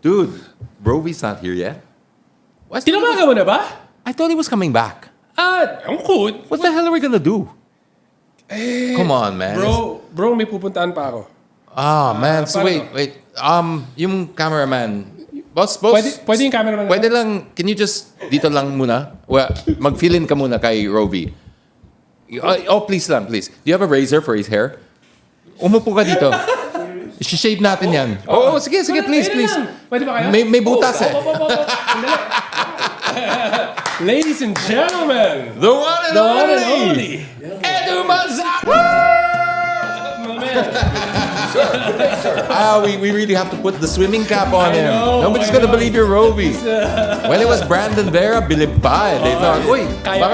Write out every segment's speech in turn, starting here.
Dude, Rovy's not here yet. Tinawagan mo na ba? I thought he was coming back. Ang cool. What the hell are we gonna do? Come on, man. Bro, may pupuntaan pa ako. Man. So wait. Yung cameraman. Boss. Pwede yung cameraman. Pwede lang, can you just, dito lang muna? Well, mag-fill in ka muna kay Rovy. Please lang, please. Do you have a razor for his hair? Umupo ka dito. I-shave natin yan. Sige, please. Pwede ba kayo? May butas eh. Ladies and gentlemen, The one and only Edu Manzano! We really have to put the swimming cap on him. Nobody's gonna believe you're Rovy. When it was Brandon Vera, bilib pa eh. They thought, uy, Kaya.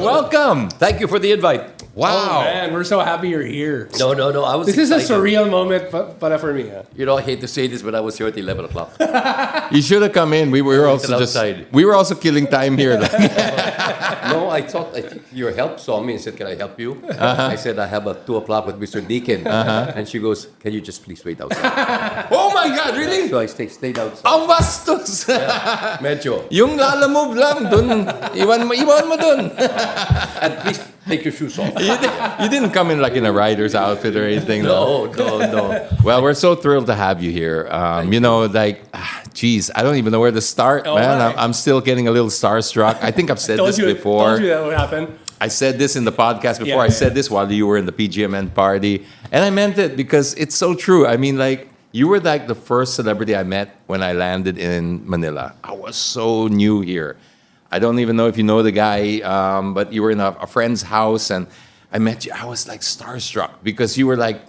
Welcome. Thank you for the invite. Wow. Oh, man, we're so happy you're here. No. I was This is a excited. surreal moment para for me. You know, I hate to say this, but I was here at 11 o'clock. You should have come in. We were also outside. we were also killing time here. No, I think your help saw me and said, "Can I help you?" I said, "I have a 2 o'clock with Mr. Deakin." And she goes, "Can you just please wait outside?" Oh my God, really? So I stayed outside. Ang bastos. Medyo. Yung lalamove lang dun. Iwan mo dun. And please take your shoes off. You didn't come in like in a rider's outfit or anything. No. Well, we're so thrilled to have you here. Geez, I don't even know where to start, man. Right. I'm still getting a little starstruck. I think I've said this before. Told you that would happen. I said this in the podcast before. I said this while you were in the PGMN party. And I meant it because it's so true. I mean, like, you were like the first celebrity I met when I landed in Manila. I was so new here. I don't even know if you know the guy, but you were in a friend's house and I met you. I was like starstruck because you were like,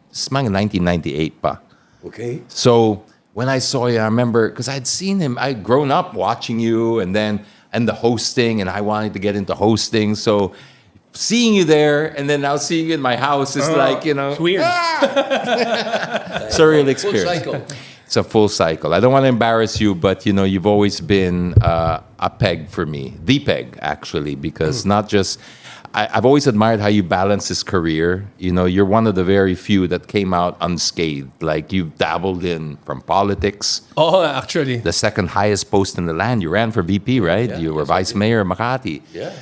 this is 1998 pa. Okay. So when I saw you, I remember, because I'd seen him, I'd grown up watching you and the hosting, and I wanted to get into hosting. So seeing you there and then now seeing you in my house is like, It's weird. Surreal experience. Full cycle. It's a full cycle. I don't want to embarrass you, but you've always been a peg for me, the peg actually, because not just I've always admired how you balance this career. You're one of the very few that came out unscathed. Like you've dabbled in from politics. Oh, actually. The second highest post in the land. You ran for VP, right? Yeah, you were yes, I vice mayor of Makati. Yeah.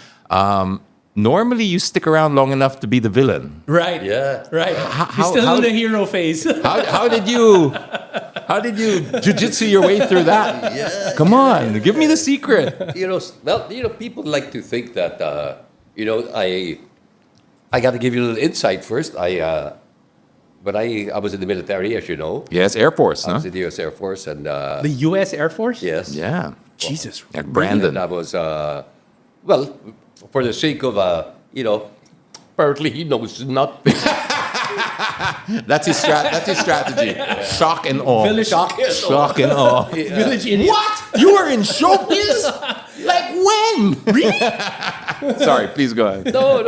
Normally, you stick around long enough to be the villain. Right. Yeah. Right. How- You're still how- in the hero phase. How did you jiu-jitsu your way through that? Yeah. Come on, give me the secret. People like to think that, I got to give you a little insight first. But I was in the military, as you know. Yes, Air Force, I huh? was in the U.S. Air Force, and The U.S. Air Force? yes, Yeah. Jesus. Like Brandon. And I was for the sake of apparently he knows nothing. That's his strategy. Shock and awe. Village- Shock and awe. Village idiot. What? You were in showbiz? Like when? Really? Sorry, please go ahead. No,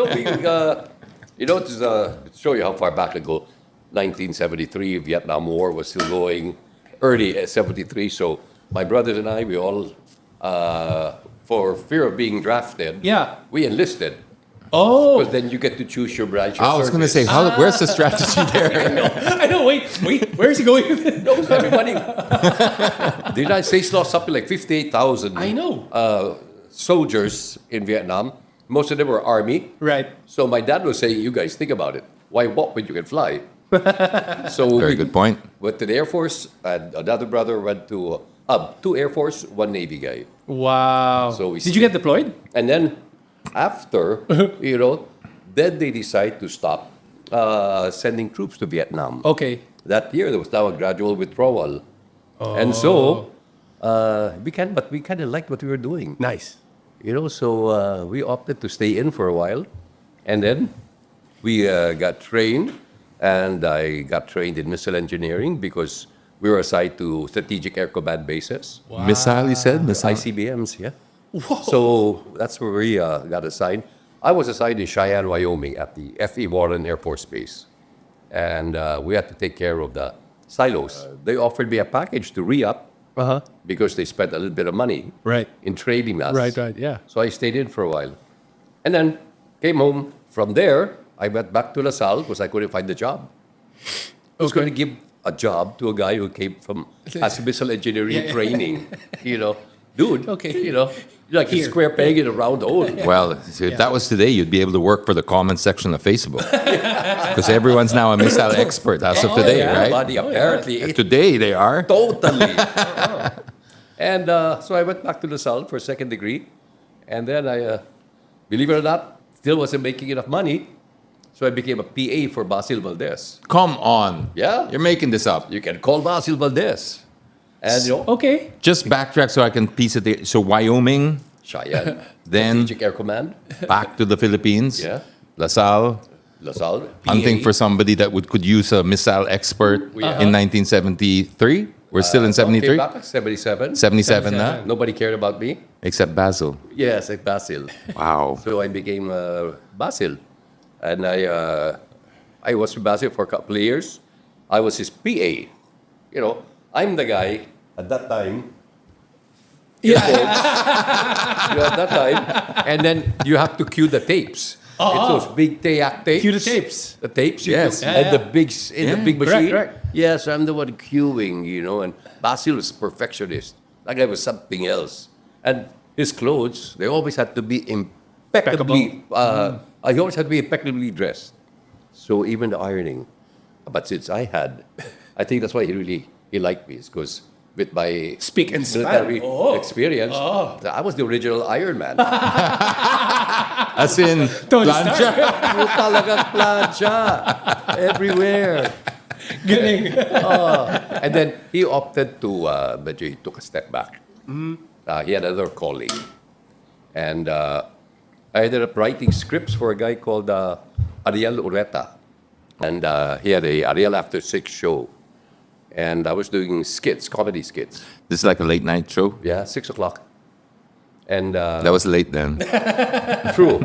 to show you how far back I go. 1973, Vietnam War was still going. Early 73, so my brothers and I, we all, for fear of being drafted, Yeah. we enlisted. Oh. Because then you get to choose your branch of I was going to say, service. where's the strategy there? I know. Wait. Where's he going with it? No, everybody. The United States lost something like 58,000 I know. soldiers in Vietnam. Most of them were Army. Right. So my dad was saying, you guys think about it. Why walk when you can fly? So Very good point. Went to the Air Force, and another brother went to 2 Air Force, 1 Navy guy. Wow. So we Did you get deployed? And then after, then they decide to stop sending troops to Vietnam. Okay. That year, there was now a gradual withdrawal. And so, we kind of liked what we were doing. Nice. So we opted to stay in for a while. And then we got trained, and I got trained in missile engineering because we were assigned to strategic air command bases. Missile, you said? Missile? ICBMs, yeah. Whoa. So that's where we got assigned. I was assigned in Cheyenne, Wyoming at the F.E. Warren Air Force Base. And we had to take care of the silos. They offered me a package to re-up because they spent a little bit of money Right. in training us. Right, yeah. So I stayed in for a while. And then came home. From there, I went back to LaSalle because I couldn't find a job. I was going to give a job to a guy who came from has missile engineering training. Dude. Okay. Like a Here. square peg in a round hole. Well, so if that was today, you'd be able to work for the comment section of Facebook. Because everyone's now a missile expert as of today, yeah. right? Buddy, apparently, Today they are. totally. And so I went back to LaSalle for a second degree. And then I, believe it or not, still wasn't making enough money. So I became a PA for Basil Valdez. Come on. Yeah. You're making this up. You can call Basil Valdez. And, Okay. Just backtrack so I can piece it together. So Wyoming, Cheyenne, Then- Strategic Air Command, back to the Philippines. Yeah. LaSalle, LaSalle, hunting PA. for somebody that could use a missile expert Yeah. in 1973. We're still in Okay, 73. back, 77. 77 na, Nobody cared about me. except Basil. Yes, like Basil. Wow. So I became Basil. And I was with Basil for a couple of years. I was his PA. I'm the guy at that time. Yeah. At that time. And then you have to cue the tapes. It's those big Tayak tapes. Cue the tapes. The tapes, Yes. You and the big the big machine. Correct. Yes, I'm the one queuing, and Basil was perfectionist. That guy was something else. And his clothes, they always had to be impeccably. He always had to be impeccably dressed. So even the ironing. But since I think that's why he liked me, because with my Speak and military span. experience, I was the original Iron Man. As in, Tony plancha. Yung talagang plancha everywhere. Galing. And then he opted to, medyo he took a step back. He had another calling. And I ended up writing scripts for a guy called Ariel Ureta. And he had a Ariel After 6 show. And I was doing skits, comedy skits. This is like a late night show. Yeah, 6 o'clock. And That was late then. true.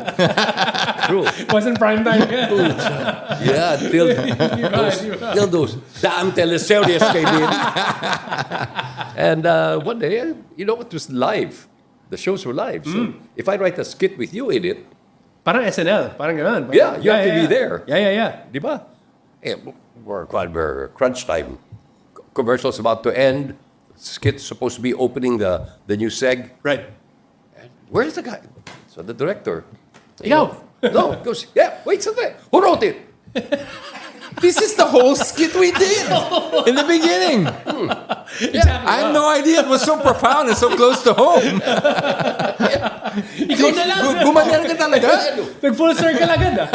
True. Wasn't prime time yet. Yeah, till those damn teleseries came in. And one day, it was live. The shows were live. So if I write a skit with you in it, Parang SNL. Parang ganun. Yeah, you have to be there. Yeah. di ba? We're crunch time. Commercial's about to end. Skit's supposed to be opening the new seg. Right. Where's the guy? So the director. Ikaw. No, goes, yeah, wait a second. Who wrote it? This is the whole skit we did in the beginning. I had no idea it was so profound and so close to home. Ikaw na lang. Gumanan ka talaga? Nag-full circle agad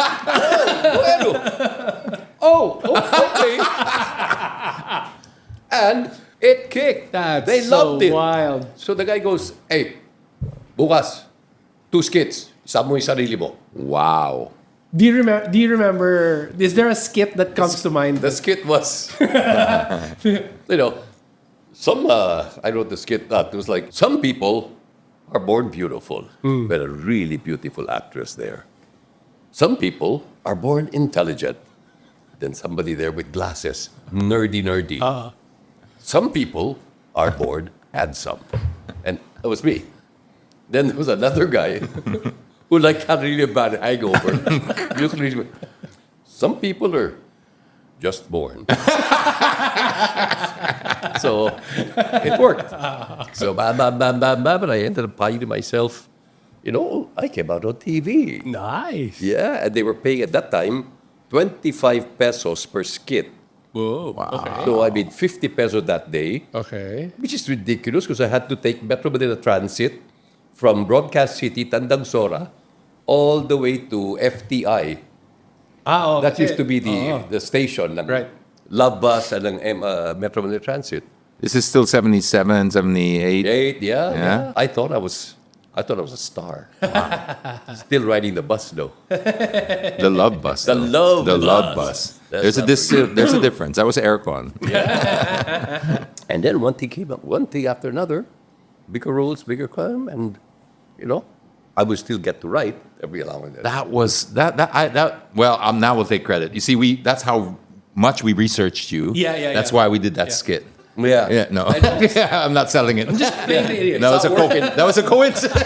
Bueno. Okay. And it kicked. They loved it. Wild. So the guy goes, hey, bukas, 2 skits. Isa mo yung sarili mo. Wow. Do you remember? Is there a skit that comes to mind? The skit was, I wrote the skit that was like, some people are born beautiful, but a really beautiful actress there. Some people are born intelligent, then somebody there with glasses, nerdy. Some people are born handsome, and that was me. Then there was another guy who had really a bad hangover. Some people are just born. So it worked. So bam, and I ended up finding myself, I came out on TV. Nice. Yeah, and they were paying at that time 25 pesos per skit. Whoa. Wow. So I made 50 pesos that day, Okay. which is ridiculous because I had to take Metro Manila Transit from Broadcast City, Tandang Sora, all the way to FTI. Okay. That used to be the station ng Right. Love Bus and ng Metro Manila Transit. This is still 77, 78. Yeah. I thought I was a star. Still riding the bus though. The love bus. The though. love The love bus. bus. That's There's a difference. That was aircon. And then one thing came up, one thing after another, bigger roles, bigger crime, and I would still get to write every now and then. That was well, now we'll take credit. You see, that's how much we researched you. Yeah. That's why we did that skit. Yeah. Yeah, no. I'm not selling it. Yeah. No, that was a coincidence.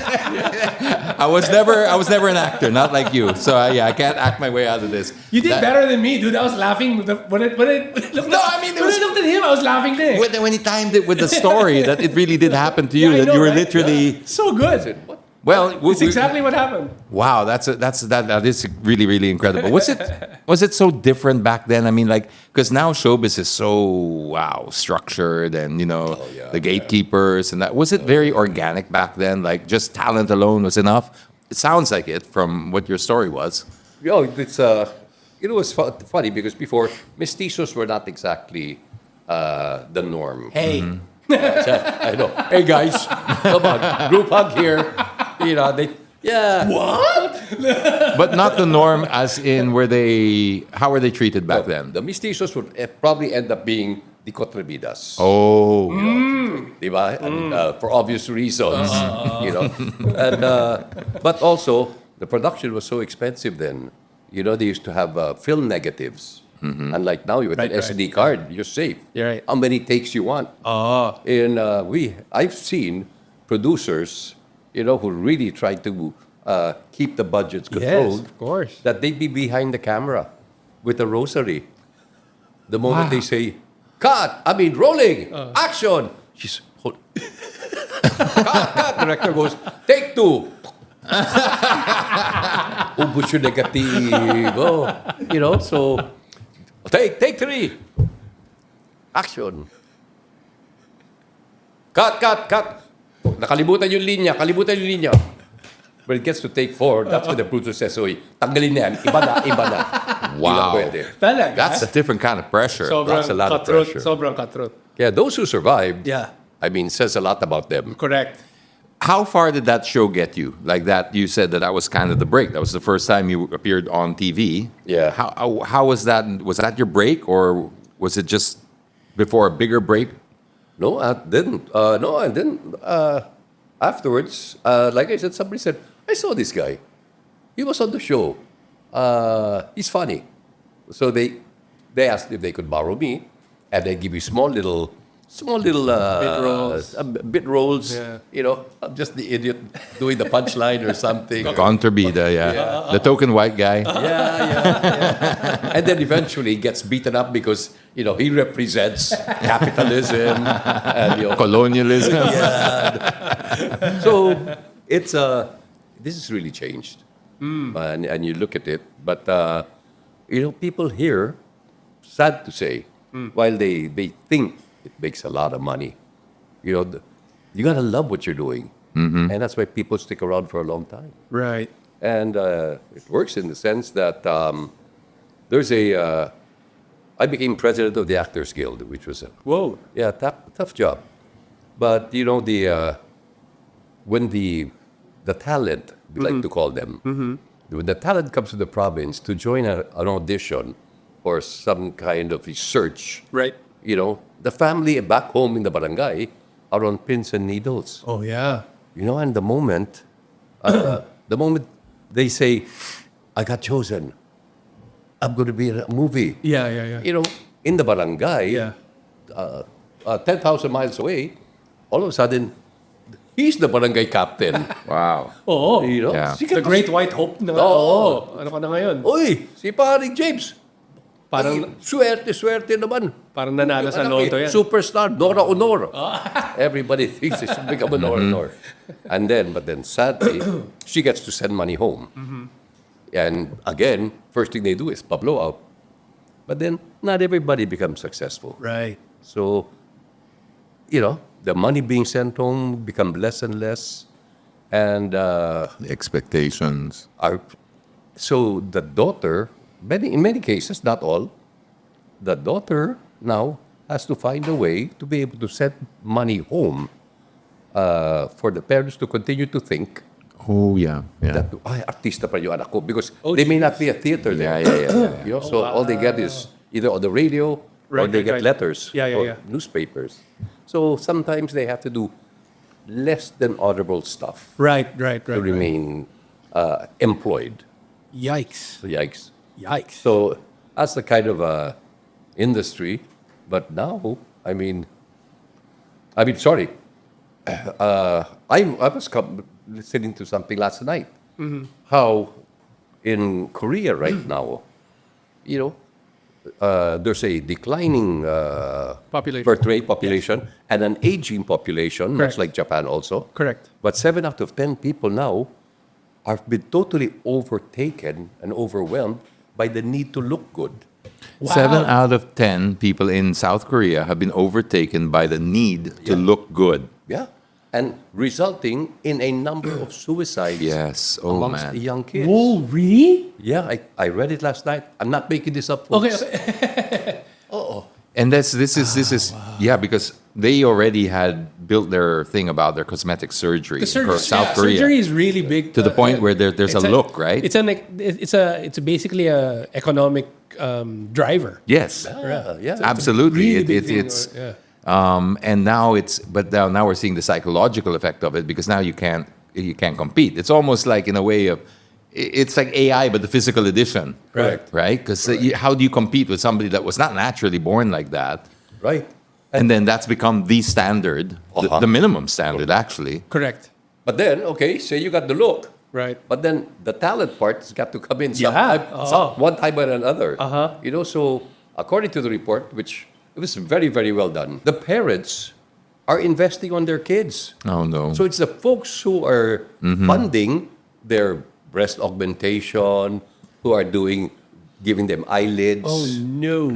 I was never an actor, not like you. So I can't act my way out of this. You did better than me, dude. I was laughing when it looked No, I mean, it was when it looked him. I was laughing there. When he timed it with the story that it really did happen to you, Yeah, I that know, you were right? literally. So good. Well, It's exactly what happened. wow, that is really really incredible. Was it so different back then? I mean, like, because now showbiz is so structured, and the gatekeepers and that. Was it very organic back then? Like, just talent alone was enough? It sounds like it from what your story was. It's it was funny because before mestizos were not exactly the norm. Hey. I know. Hey guys, come on, group hug here. What? Mm. But not the norm, as in how were they treated back then? The mestizos would probably end up being the Contrevidas. Oh, Diba? And, for obvious reasons, And but also the production was so expensive then. They used to have film negatives. Unlike now, with an SD card, you're safe. You're right. How many takes you want? And I've seen producers, who really try to keep the budgets controlled. Yes, of course. That they'd be behind the camera with a rosary. The moment they say, cut, rolling, action. She's, cut. Director goes, take two. Ubus yung negatibo. So, take three. Action. Cut. Nakalimutan yung linya. When it gets to take 4, that's when the producer says, oy, tanggalin na yan. Iba na. wow. Pwede. Talaga? That's a different kind of pressure. Sobrang That's a lot of cutthroat. pressure. Sobrang cutthroat. Yeah, those who survived, Yeah. says a lot about them. Correct. How far did that show get you? Like that, you said that was kind of the break. That was the first time you appeared on TV. Yeah. How was that? Was that your break, or was it just before a bigger break? No, I didn't. Afterwards, like I said, somebody said, I saw this guy. He was on the show. He's funny. So they asked if they could borrow me, and they give you small little bit rolls. Yeah. I'm just the idiot doing the punchline or something. Contrabida, yeah. The token white guy. Yeah. And then eventually gets beaten up because he represents capitalism and Colonialism. So it's this has really changed, and you look at it. But people here, sad to say, while they think it makes a lot of money, you gotta love what you're doing, and that's why people stick around for a long time. Right. And it works in the sense that I became president of the Actors Guild, which was Whoa. tough job. But when the talent, we like to call them, when the talent comes to the province to join an audition or some kind of research, Right. the family back home in the barangay are on pins and needles. Oh, yeah. And the moment they say, I got chosen, I'm going to be in a movie. Yeah. In the barangay, Yeah. 10,000 miles away, all of a sudden, he's the barangay captain. Wow. Oo. Yeah. The Great White Hope na. Oo. Oo. Ano ka na ngayon? Oy, si paring James. Parang, Swerte naman. parang nanalo sa Anak loto eh, yan. Superstar, Nora Honor. Everybody thinks they should become a Nora Honor. But then sadly, she gets to send money home. And again, first thing they do is blow out. But then, not everybody becomes successful. Right. So, the money being sent home become less and less. And The expectations. so the daughter, in many cases, not all, the daughter now has to find a way to be able to send money home for the parents to continue to think Oh, yeah. that, ay, artista pa yung anak ko. Because they may not be a theater there. Yeah. So all they get is either on the radio or Right, they get right. letters Yeah, or yeah. newspapers. So sometimes they have to do less than audible stuff Right. to remain employed. Yikes. So yikes. Yikes. So that's the kind of industry. But now, sorry. I was listening to something last night. How in Korea right now, there's a declining Population. birth rate population and an aging population, Correct. much like Japan also. Correct. But 7 out of 10 people now have been totally overtaken and overwhelmed by the need to look good. Wow. 7 out of 10 people in South Korea have been overtaken by the need to look good. Yeah. And resulting in a number of suicides Yes. Oh, amongst man. the young kids. Whoa, really? Yeah, I read it last night. I'm not making this up, folks. Okay. And this is yeah, because they already had built their thing about their cosmetic surgery for South Korea Surgery is really big. to the point where there's a It's look, right? It's basically a economic driver. Yes, Yeah. absolutely. Really big thing, It's yeah. and now now we're seeing the psychological effect of it because now you can't compete. It's almost like in a way of it's like AI but the physical edition, Correct. right? Because how do you compete with somebody that was not naturally born like that? Right. And then that's become the standard, Uh-huh. the minimum standard, actually. Correct. But then, okay, say you got the look. Right. But then the talent part's got to come in Yeah. one time or another. Uh-huh. You know, so according to the report, which it was very, very well done, the parents are investing on their kids. Oh no. So it's the folks who are funding their breast augmentation, who are giving them eyelids. Oh no.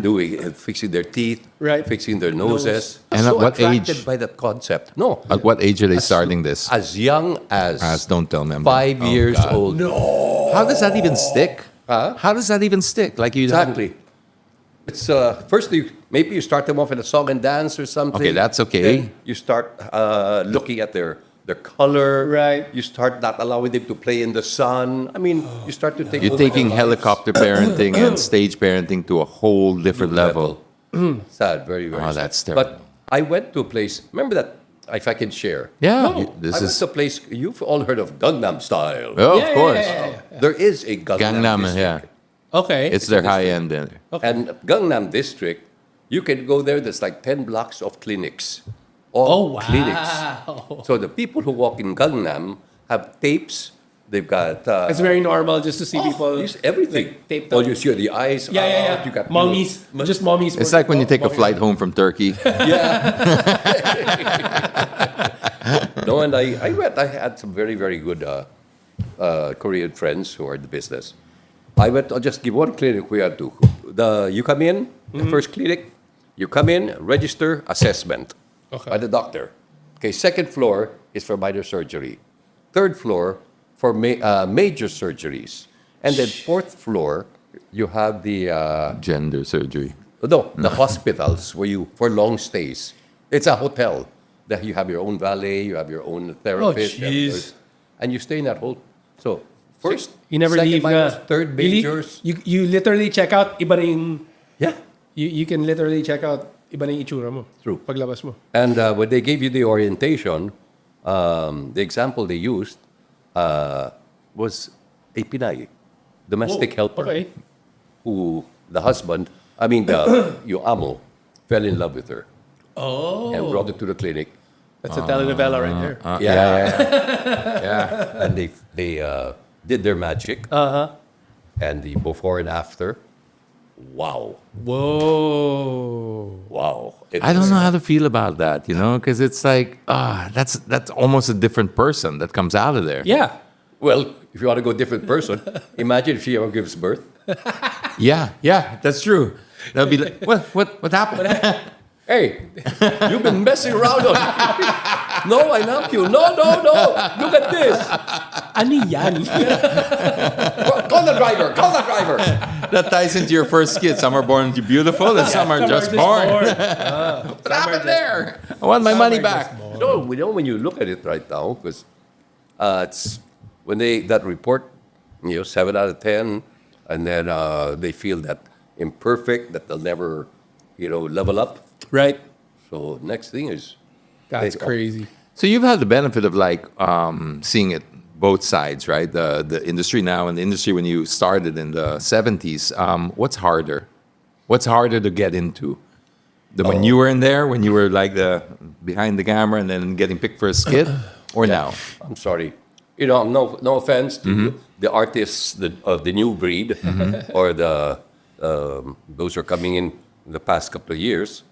Fixing their teeth, Right. fixing their noses. And so at what attracted age? by that concept. No, At what age are they starting this? as young as Don't tell me. 5 years God. old. No. How does that even stick? Huh? How does that even stick? Like you Exactly. It's first maybe you start them off in a song and dance or something. Okay, that's okay. Then you start looking at their color. Right. You start not allowing them to play in the sun. I mean, you start to take. You're over taking their lives. helicopter parenting and stage parenting to a whole different level. Sad, very very. Oh, sad. that's terrible. But I went to a place. Remember that? If I can share. Yeah, I this went is to a place. You've all heard of Gangnam Style. oh, Yeah, of course. yeah. There is a Gangnam, Gangnam, district. yeah, Okay. it's their high end. And Gangnam District, you can go there. There's like 10 blocks of clinics. All Oh wow. clinics. So the people who walk in Gangnam have tapes. They've got. It's very normal just to see people. Use everything. like, taped All up. you see are the eyes. Yeah, yeah, out. yeah. You got Mommies. Just mommies. It's like when you take a flight home from Turkey. No, and I had some very, very good Korean friends who are in the business. I'll just give one clinic we had to. You come in, the first clinic, you come in, register, assessment by the doctor. Okay, second floor is for minor surgery. Third floor for major surgeries. And then fourth floor, you have the Gender surgery. the hospitals for long stays. It's a hotel that you have your own valet, you have your own therapist, jeez. and you stay in that whole. So first, You never second leave minors, na. third You li- majors. You literally check out, iba na yung, Yeah, you can literally check out, iba na yung itsura mo. True. Paglabas mo. and when they gave you the orientation, the example they used was a Pinay, domestic helper, Okay. who the husband, your amo, fell in love with her and brought her to the clinic. That's a telenovela right there. Yeah. And they did their magic. And the before and after, wow, Whoa. It I don't was- know how to feel about that, because it's like that's almost a different person that comes out of there. Yeah. Well, if you want to go different person, imagine if she ever gives birth. Yeah, that's true. They'll be like, what happened? Hey, you've been messing around on me. No, I love you. No. Look at this. Ano yan? Call the driver. That ties into your first kid. Some are born beautiful, and some are just born. What happened there? I want my money back. When you look at it right now, because it's when that report, 7 out of 10, and then they feel that imperfect, that they'll never, level up. Right. So next thing is, That's crazy. So you've had the benefit of seeing it both sides, right? The industry now and the industry when you started in the 70s. What's harder? What's harder to get into? When you were in there, when you were behind the camera and then getting picked for a skit, or now? I'm sorry, no offense to the artists of the new breed or the Those are coming in the past couple of years.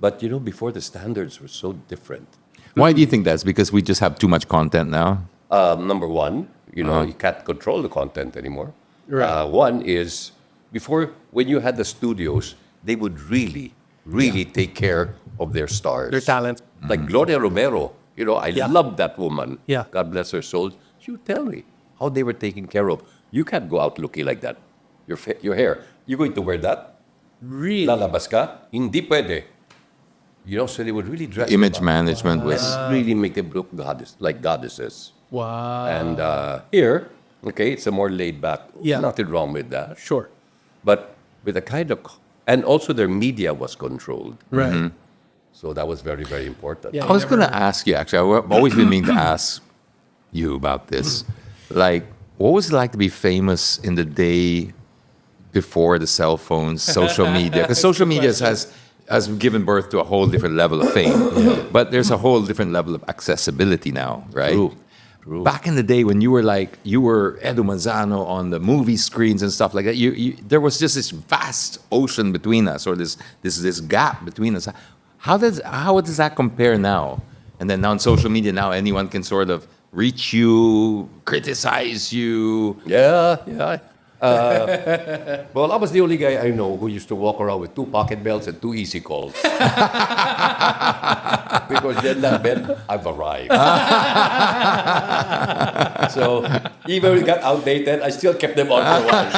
But, before the standards were so different. Why do you think that's? Because we just have too much content now? Number one, you can't control the content anymore. Right. One is, before, when you had the studios, they would really take care of their stars. Their talent. Like Gloria Romero, I love that woman. Yeah. God bless her soul. She would tell me how they were taken care of. You can't go out looking like that. Your hair, you're going to wear that? Really? Lalabas ka? Hindi pwede. So they would really dress Image them up management was... and really make them look like goddesses. Wow. And here, okay, it's a more laid back. Yeah. Nothing wrong with that. Sure. But with a kind of, and also their media was controlled. Right. So that was very, very important. Yeah. I was going to ask you, actually. I've always been meaning to ask you about this. Like, what was it like to be famous in the day before the cell phones, social media? Because social media has given birth to a whole different level of fame. But there's a whole different level of accessibility now, right? True. Back in the day when you were Edu Manzano on the movie screens and stuff like that, there was just this vast ocean between us, or this gap between us. How does that compare now? And then now on social media, now anyone can sort of reach you, criticize you. Yeah. Well, I was the only guy I know who used to walk around with 2 pocket belts and 2 easy calls. Because then that meant I've arrived. So even when it got outdated, I still kept them on for a while.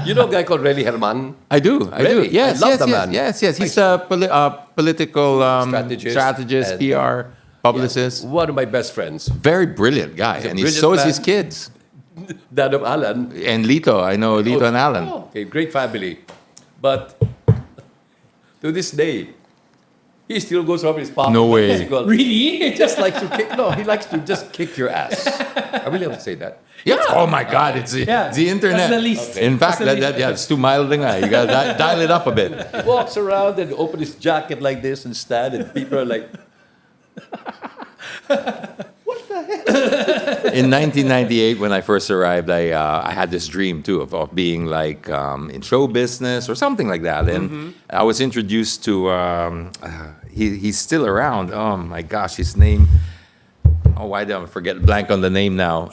You know a guy called Rene Herman? I do. Really? Yes, I love yes, the yes, man. yes. He's a political strategist, and, PR publicist. One of my best friends. Very brilliant guy, He's a and brilliant so is man. his kids. Dad of Alan. And Lito, I know Lito and Alan. Okay, great family. But to this day, he still goes around with his pocket. No way. Bicycle. Really? He just likes to kick. No, he likes to just kick your ass. I really have to say that. Yeah. Oh my God, it's the internet. That's the least. Okay. In fact, That's the least. it's too mild. You got to dial it up a bit. He walks around and open his jacket like this and stand, and people are like, In 1998, when I first arrived, I had this dream too of being like in show business or something like that. And I was introduced to he's still around. Oh my gosh, his name. Oh, why did I forget? Blank on the name now.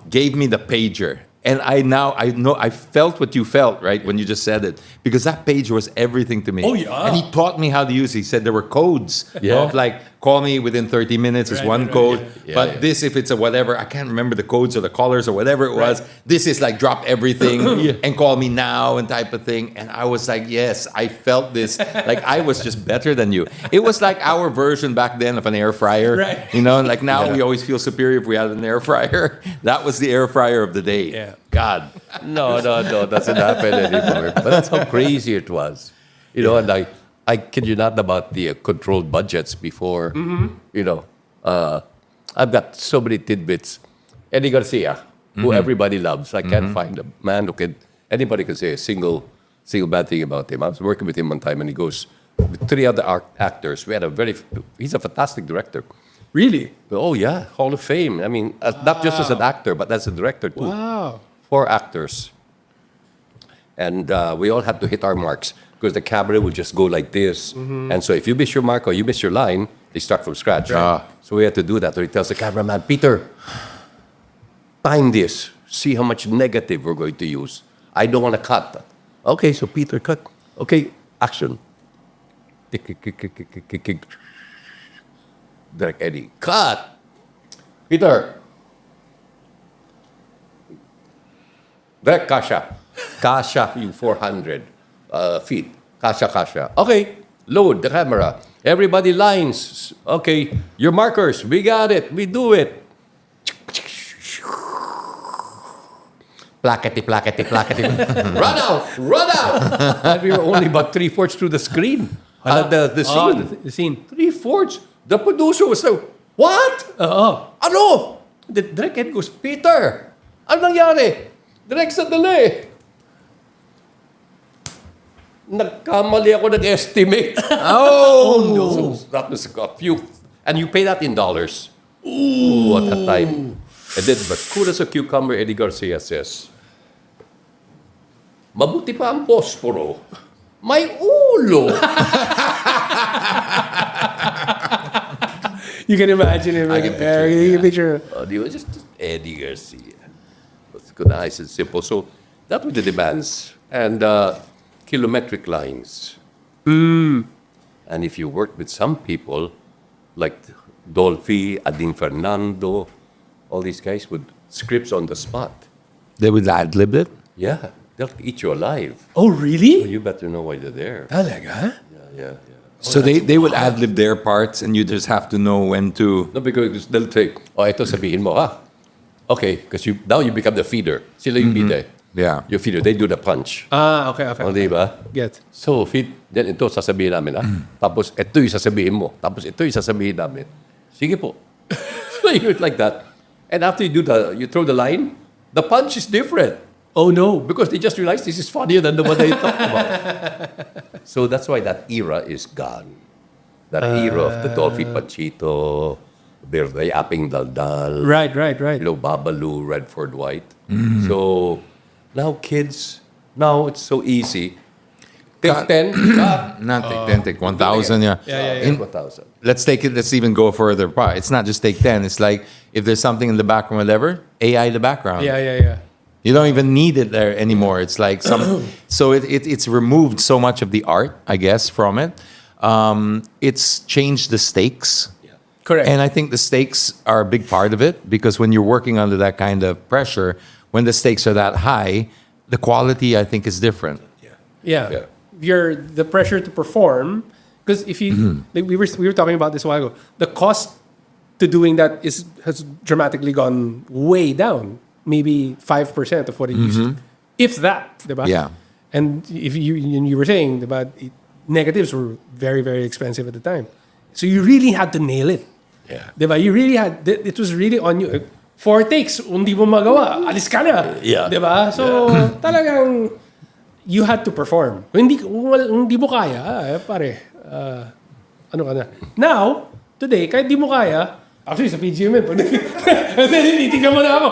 Gave me the pager. And I know I felt what you felt, right, when you just said it, because that page was everything to me. Oh, yeah. And he taught me how to use it. He said there were codes. Yeah. Of like, call me within 30 minutes is one right, code. yeah. But Yeah. this, if it's a whatever, I can't remember the codes or the colors or whatever it was. This is like drop everything and call me now and type of thing. And I was like, yes, I felt this. Like I was just better than you. It was like our version back then of an air fryer. Right. You know, like now we always feel superior if we had an air fryer. That was the air fryer of the day. Yeah. God. no, doesn't happen anymore. But that's how crazy it was. And I kid you not about the controlled budgets before. I've got so many tidbits. Eddie Garcia, who everybody loves. I can't find a man who anybody can say a single bad thing about him. I was working with him one time and he goes, with 3 other actors, he's a fantastic director. Really? Oh yeah, Hall of Fame. I mean, not just as an actor, but as a director too. Wow. 4 actors. And we all had to hit our marks because the camera would just go like this. And so if you miss your mark or you miss your line, they start from scratch. So we had to do that. So he tells the cameraman, Peter, time this. See how much negative we're going to use. I don't want to cut. Okay, so Peter, cut. Okay, action. Tick, tick, tick, tick, tick, tick, tick. Direct Eddie, cut. Peter. Direct Kasha. Kasha, you 400 feet. Kasha. Okay, load the camera. Everybody lines. Okay, your markers. We got it. We do it. Plackety. Run out. And we were only about 3/4 through the screen. The scene. The scene. 3/4. The producer was like, what? Ano? The direct head goes, Peter, ano nangyari? Direct sandali. Nagkamali ako nag-estimate. Oh! So that was a few. And you pay that in dollars. Ooh, at that time. And then, but cool as a cucumber, Eddie Garcia says, Mabuti pa ang posporo. May ulo. You can imagine him. I can picture it, You can picture. Di ba? Just Eddie Garcia. It's good, nice and simple. So that were the demands. And kilometric lines. And if you work with some people, like Dolphy, Adin Fernando, all these guys with scripts on the spot. They would ad-lib it? Yeah, they'll eat you alive. Oh, really? You better know why they're there. Talaga? Yeah. So they would ad-lib their parts and you just have to know when to... No, because they'll take, ito sabihin mo, ha? Okay, because now you become the feeder. Sila yung bida. Yeah. Yung feeder, they do the punch. Okay. O, di ba? Get. So, then ito sasabihin namin, ha? Tapos ito yung sasabihin mo. Tapos ito yung sasabihin namin. Sige po. So, you do it like that. And after you throw the line, the punch is different. Oh, no. Because they just realized this is funnier than the one they talked about. So that's why that era is gone. That era of the Dolphy Pachito, Birthday Aping Daldal, Right. Lo Babalu, Redford White. So now kids, it's so easy. Take 10, cut. Not take 10, take 1,000, yeah. Yeah. 1,000. Let's even go further apart. It's not just take 10. It's like if there's something in the background, whatever, AI the background. Yeah. You don't even need it there anymore. It's like so it's removed so much of the art, I guess, from it. It's changed the stakes. Correct. And I think the stakes are a big part of it because when you're working under that kind of pressure, when the stakes are that high, the quality, I think, is different. Yeah. The pressure to perform, because if you like we were talking about this a while ago, the cost to doing that has dramatically gone way down, maybe 5% of what it used to, if that, diba? Yeah. And if you were saying about negatives were very, very expensive at the time, so you really had to nail it. Yeah. Diba? You really had, it was really on you. 4 takes, hindi mo magawa, alis ka na. Yeah. Diba? So, talagang, you had to perform. Kung hindi mo kaya, pare, ano ka na. Now, today, kahit di mo kaya, actually sa PGMN, tinitingnan mo na ako.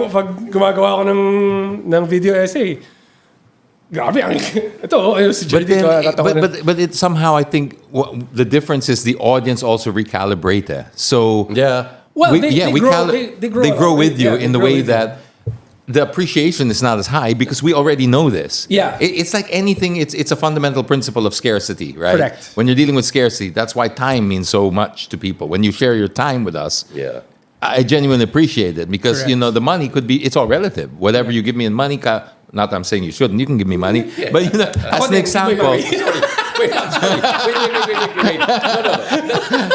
Pag gumagawa ako ng video essay, grabe, ito, si JD. But it somehow, I think, the difference is the audience also recalibrate it. So Yeah. Well, they grow with you in the way with you. that the appreciation is not as high because we already know this. Yeah. It's like anything, it's a fundamental principle of scarcity, right? Correct. When you're dealing with scarcity, that's why time means so much to people. When you share your time with us, Yeah. I genuinely appreciate it because, Correct. the money could be, it's all relative. Whatever you give me in money, not that I'm saying you shouldn't, you can give me money, but as an example. Wait, I'm sorry. Wait. No.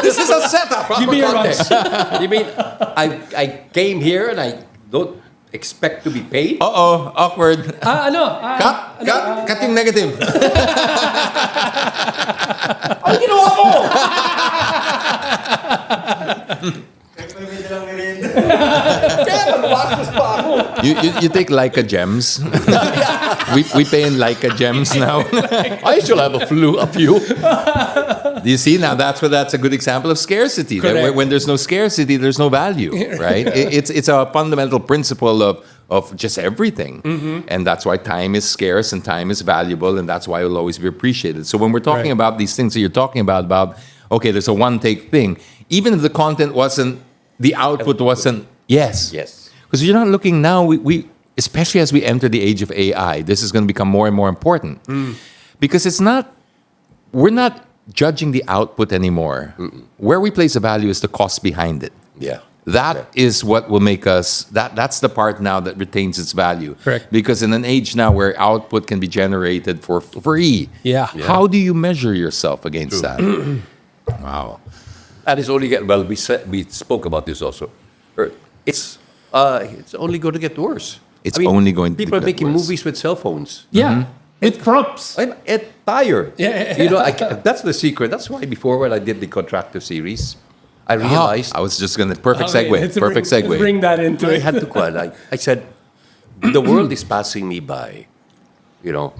This is a setup. Give me your context. You mean I came here and I don't expect to be paid? Awkward. Cut yung negative. Ano ginawa mo? Kaya mag-wastos pa ako. You take Leica gems. we pay in Leica gems now. I still have a few. Do you see now? That's a good example of scarcity. That Correct. when there's no scarcity, there's no value, right? It's a fundamental principle of just everything, and that's why time is scarce and time is valuable, and that's why it will always be appreciated. So when we're talking Right. about these things that you're talking about okay, there's a one take thing, even if the content wasn't, the output wasn't. Yes. Because you're not looking now. We especially as we enter the age of AI, this is going to become more and more important because we're not judging the output anymore. Where we place a value is the cost behind it. Yeah. That is what will make us, that's the part now that retains its value. Correct. Because in an age now where output can be generated for free, Yeah. how do you measure yourself against that? Wow. And it's only we spoke about this also. It's only going to get worse. It's only going to people get are making worse. movies with cell phones. Yeah. With prompts. I'm tired. Yeah. That's the secret. That's why before when I did the Contractor series, I realized I was just going to, perfect Okay, segue. let's Perfect bring- segue. Bring that into I it. had to quit. I said, the world is passing me by, But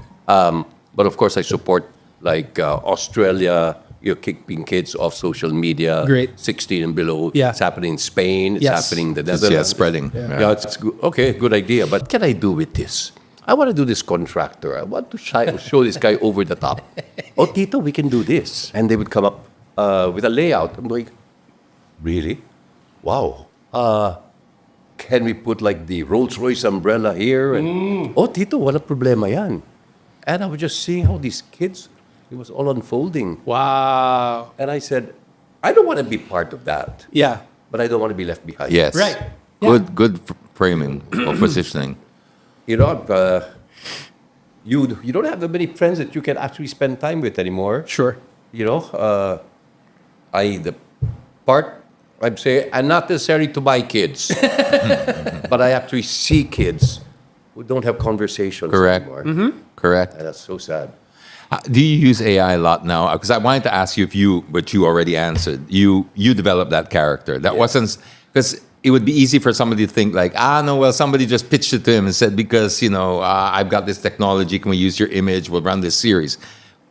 of course, I support Australia. You're keeping kids off social media. Great. 16 and below. Yeah. It's happening in Spain. It's Yes. happening in the It's, Netherlands. spreading. Yeah, it's good. Okay, good idea. But what can I do with this? I want to do this contractor. I want to show this guy over the top. Oh, Tito, we can do this. And they would come up with a layout. I'm like, really? Wow. Can we put like the Rolls-Royce umbrella here? And, oh, Tito, wala problema yan. And I was just seeing how these kids, it was all unfolding. Wow. And I said, I don't want to be part of that, Yeah. but I don't want to be left behind. Yes. Right. Yeah. Good framing or positioning. You know, you don't have that many friends that you can actually spend time with anymore. Sure. You know, the part I'm saying, and not necessarily to my kids, but I actually see kids who don't have conversations Correct. anymore. Correct. And that's so sad. Do you use AI a lot now? Because I wanted to ask you but you already answered. You developed that character. That wasn't, because it would be easy for somebody to think like, no, well, somebody just pitched it to him and said, because, I've got this technology, can we use your image? We'll run this series.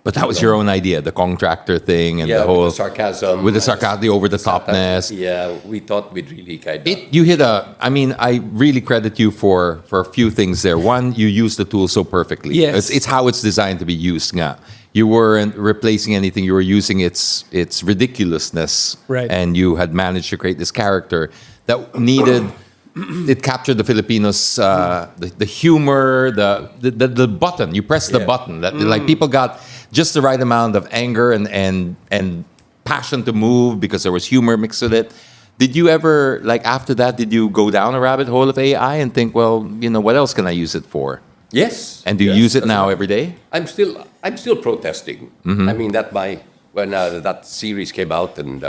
But that was your own idea, the contractor thing and the whole... with the sarcasm. With the sarcasm, the over-the-topness. Yeah, we thought we'd really kind of... You hit I really credit you for a few things there. One, you used the tool so perfectly. Yes. It's how it's designed to be used. Nga. You weren't replacing anything. You were using its ridiculousness. Right. And you had managed to create this character that needed... It captured the Filipinos, the humor, the button. You press the button. That like people got just the right amount of anger and passion to move because there was humor mixed with it. Did you ever, like after that, did you go down a rabbit hole of AI and think, well, what else can I use it for? Yes. And do you use it now every day? I'm still protesting. I mean, when that series came out and,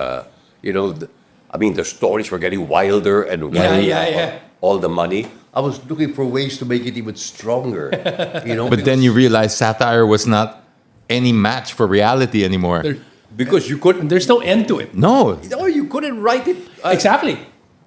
the stories were getting wilder and wilder. Yeah. All the money. I was looking for ways to make it even stronger. But then you realized satire was not any match for reality anymore. because you couldn't. There's no end to it. No. No, you couldn't write it. Exactly.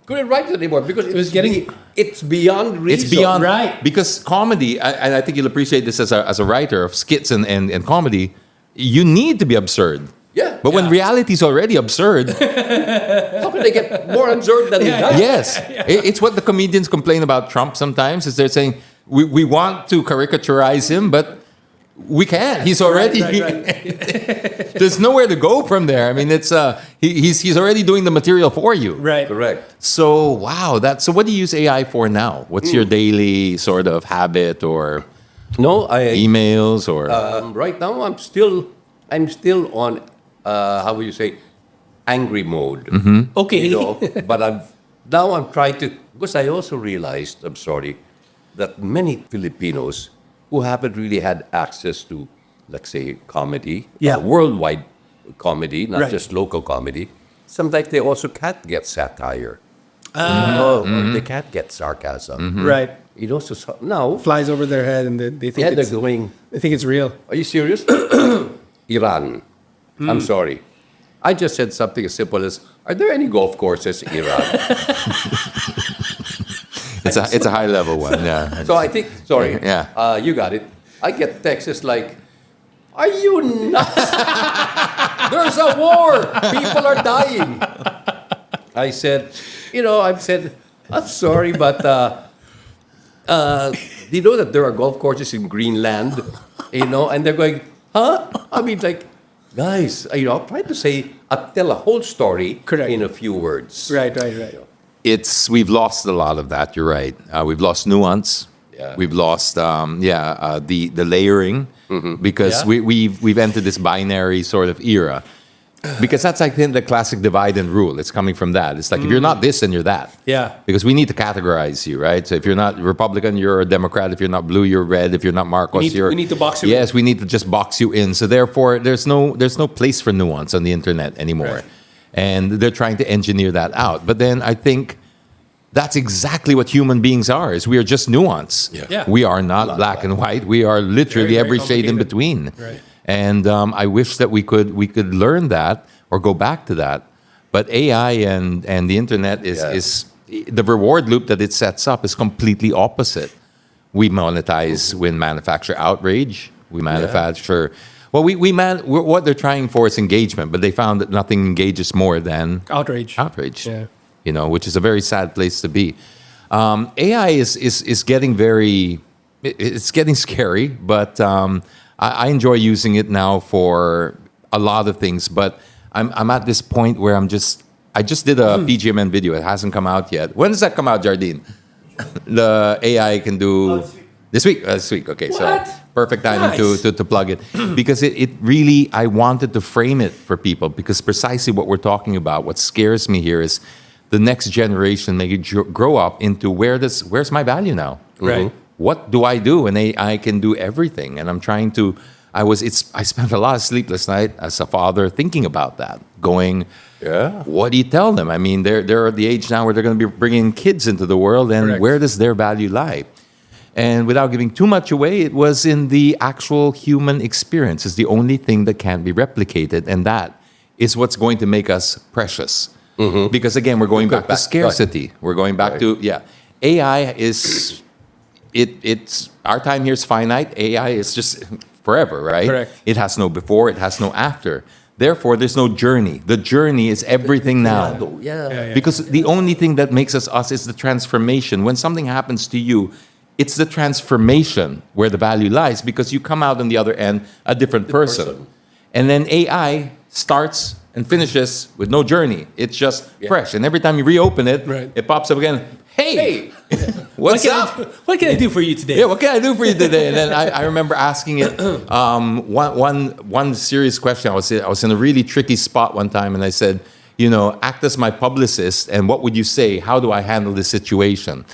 Couldn't write it anymore because was getting- It's beyond reason. It's beyond Right. because comedy, and I think you'll appreciate this as a writer of skits and comedy. You need to be absurd. Yeah. But when reality's already absurd, How can they get more absurd than that? yes, it's what the comedians complain about Trump sometimes. Is they're saying we want to caricaturize him, but we can't. He's already. Right. There's nowhere to go from there. I mean, it's he's already doing the material for you. Right. Correct. So wow, so what do you use AI for now? What's your daily sort of habit or No, emails or right now I'm still on how would you say angry mode. Okay. But I'm trying to, because I also realized, I'm sorry, that many Filipinos who haven't really had access to, let's say, comedy, Yeah. worldwide comedy, not Right. just local comedy, sometimes they also can't get satire. Or they can't get sarcasm. Right. So now, Flies over their head and they think they're it's, going, they think it's real. are you serious? Iran. I'm sorry. I just said something as simple as, are there any golf courses in Iran? it's a high level one. Yeah. So I think, sorry, Yeah. you got it. I get texts like, are you nuts? There's a war. People are dying. I said, I'm sorry, but do you know that there are golf courses in Greenland? And they're going, huh? I mean, like, guys, I'm trying to tell a whole story Correct. in a few words. Right. We've lost a lot of that. You're right. We've lost nuance. Yeah. We've lost the layering because Yeah. we've entered this binary sort of era. Because that's like the classic divide and rule. It's coming from that. It's like if you're not this, then you're that. Yeah. Because we need to categorize you, right? So if you're not Republican, you're a Democrat. If you're not blue, you're red. If you're not Marcos, We need to box you in. Yes, we need to just box you in. So therefore, there's no place for nuance on the internet anymore. Right. And they're trying to engineer that out. But then I think that's exactly what human beings are, is we are just nuance. Yeah. We are not black and white. We are literally Very, every very shade in complicated. between. Right. And I wish that we could learn that or go back to that. But AI and the internet is the reward loop that it sets up is completely opposite. We monetize when manufacture outrage. We manufacture what they're trying for is engagement, but they found that nothing engages more than Outrage. Yeah. Which is a very sad place to be. AI is getting very. it's getting scary, but I enjoy using it now for a lot of things. But I'm at this point where I just did a PGMN video. It hasn't come out yet. When does that come out, Jardine? The AI can do this week. This week, okay. What? So perfect timing Nice. to plug it because it really, I wanted to frame it for people because precisely what we're talking about. What scares me here is the next generation may grow up into where's my value now? Right. What do I do when AI can do everything? And I'm trying to. I spent a lot of sleepless night as a father thinking about that. Going, Yeah. what do you tell them? I mean, they're at the age now where they're going to be bringing kids into the world, and Correct. where does their value lie? And without giving too much away, it was in the actual human experience. It's the only thing that can be replicated, and that is what's going to make us precious. Because again, we're going back to back, scarcity. We're going back to AI is it's our time here is finite. AI is just forever, right? Correct. It has no before, it has no after. Therefore, there's no journey. The journey is everything now. Yeah. Because the only thing that makes us is the transformation. When something happens to you, it's the transformation where the value lies because you come out on the other end a different person. And then AI starts and finishes with no journey. It's just fresh. And every time you reopen it, Right. it pops up again. Hey, what's up? What can I do for you today? Yeah, what can I do for you today? And then I remember asking it one serious question. I was in a really tricky spot one time, and I said, act as my publicist, and what would you say? How do I handle this situation?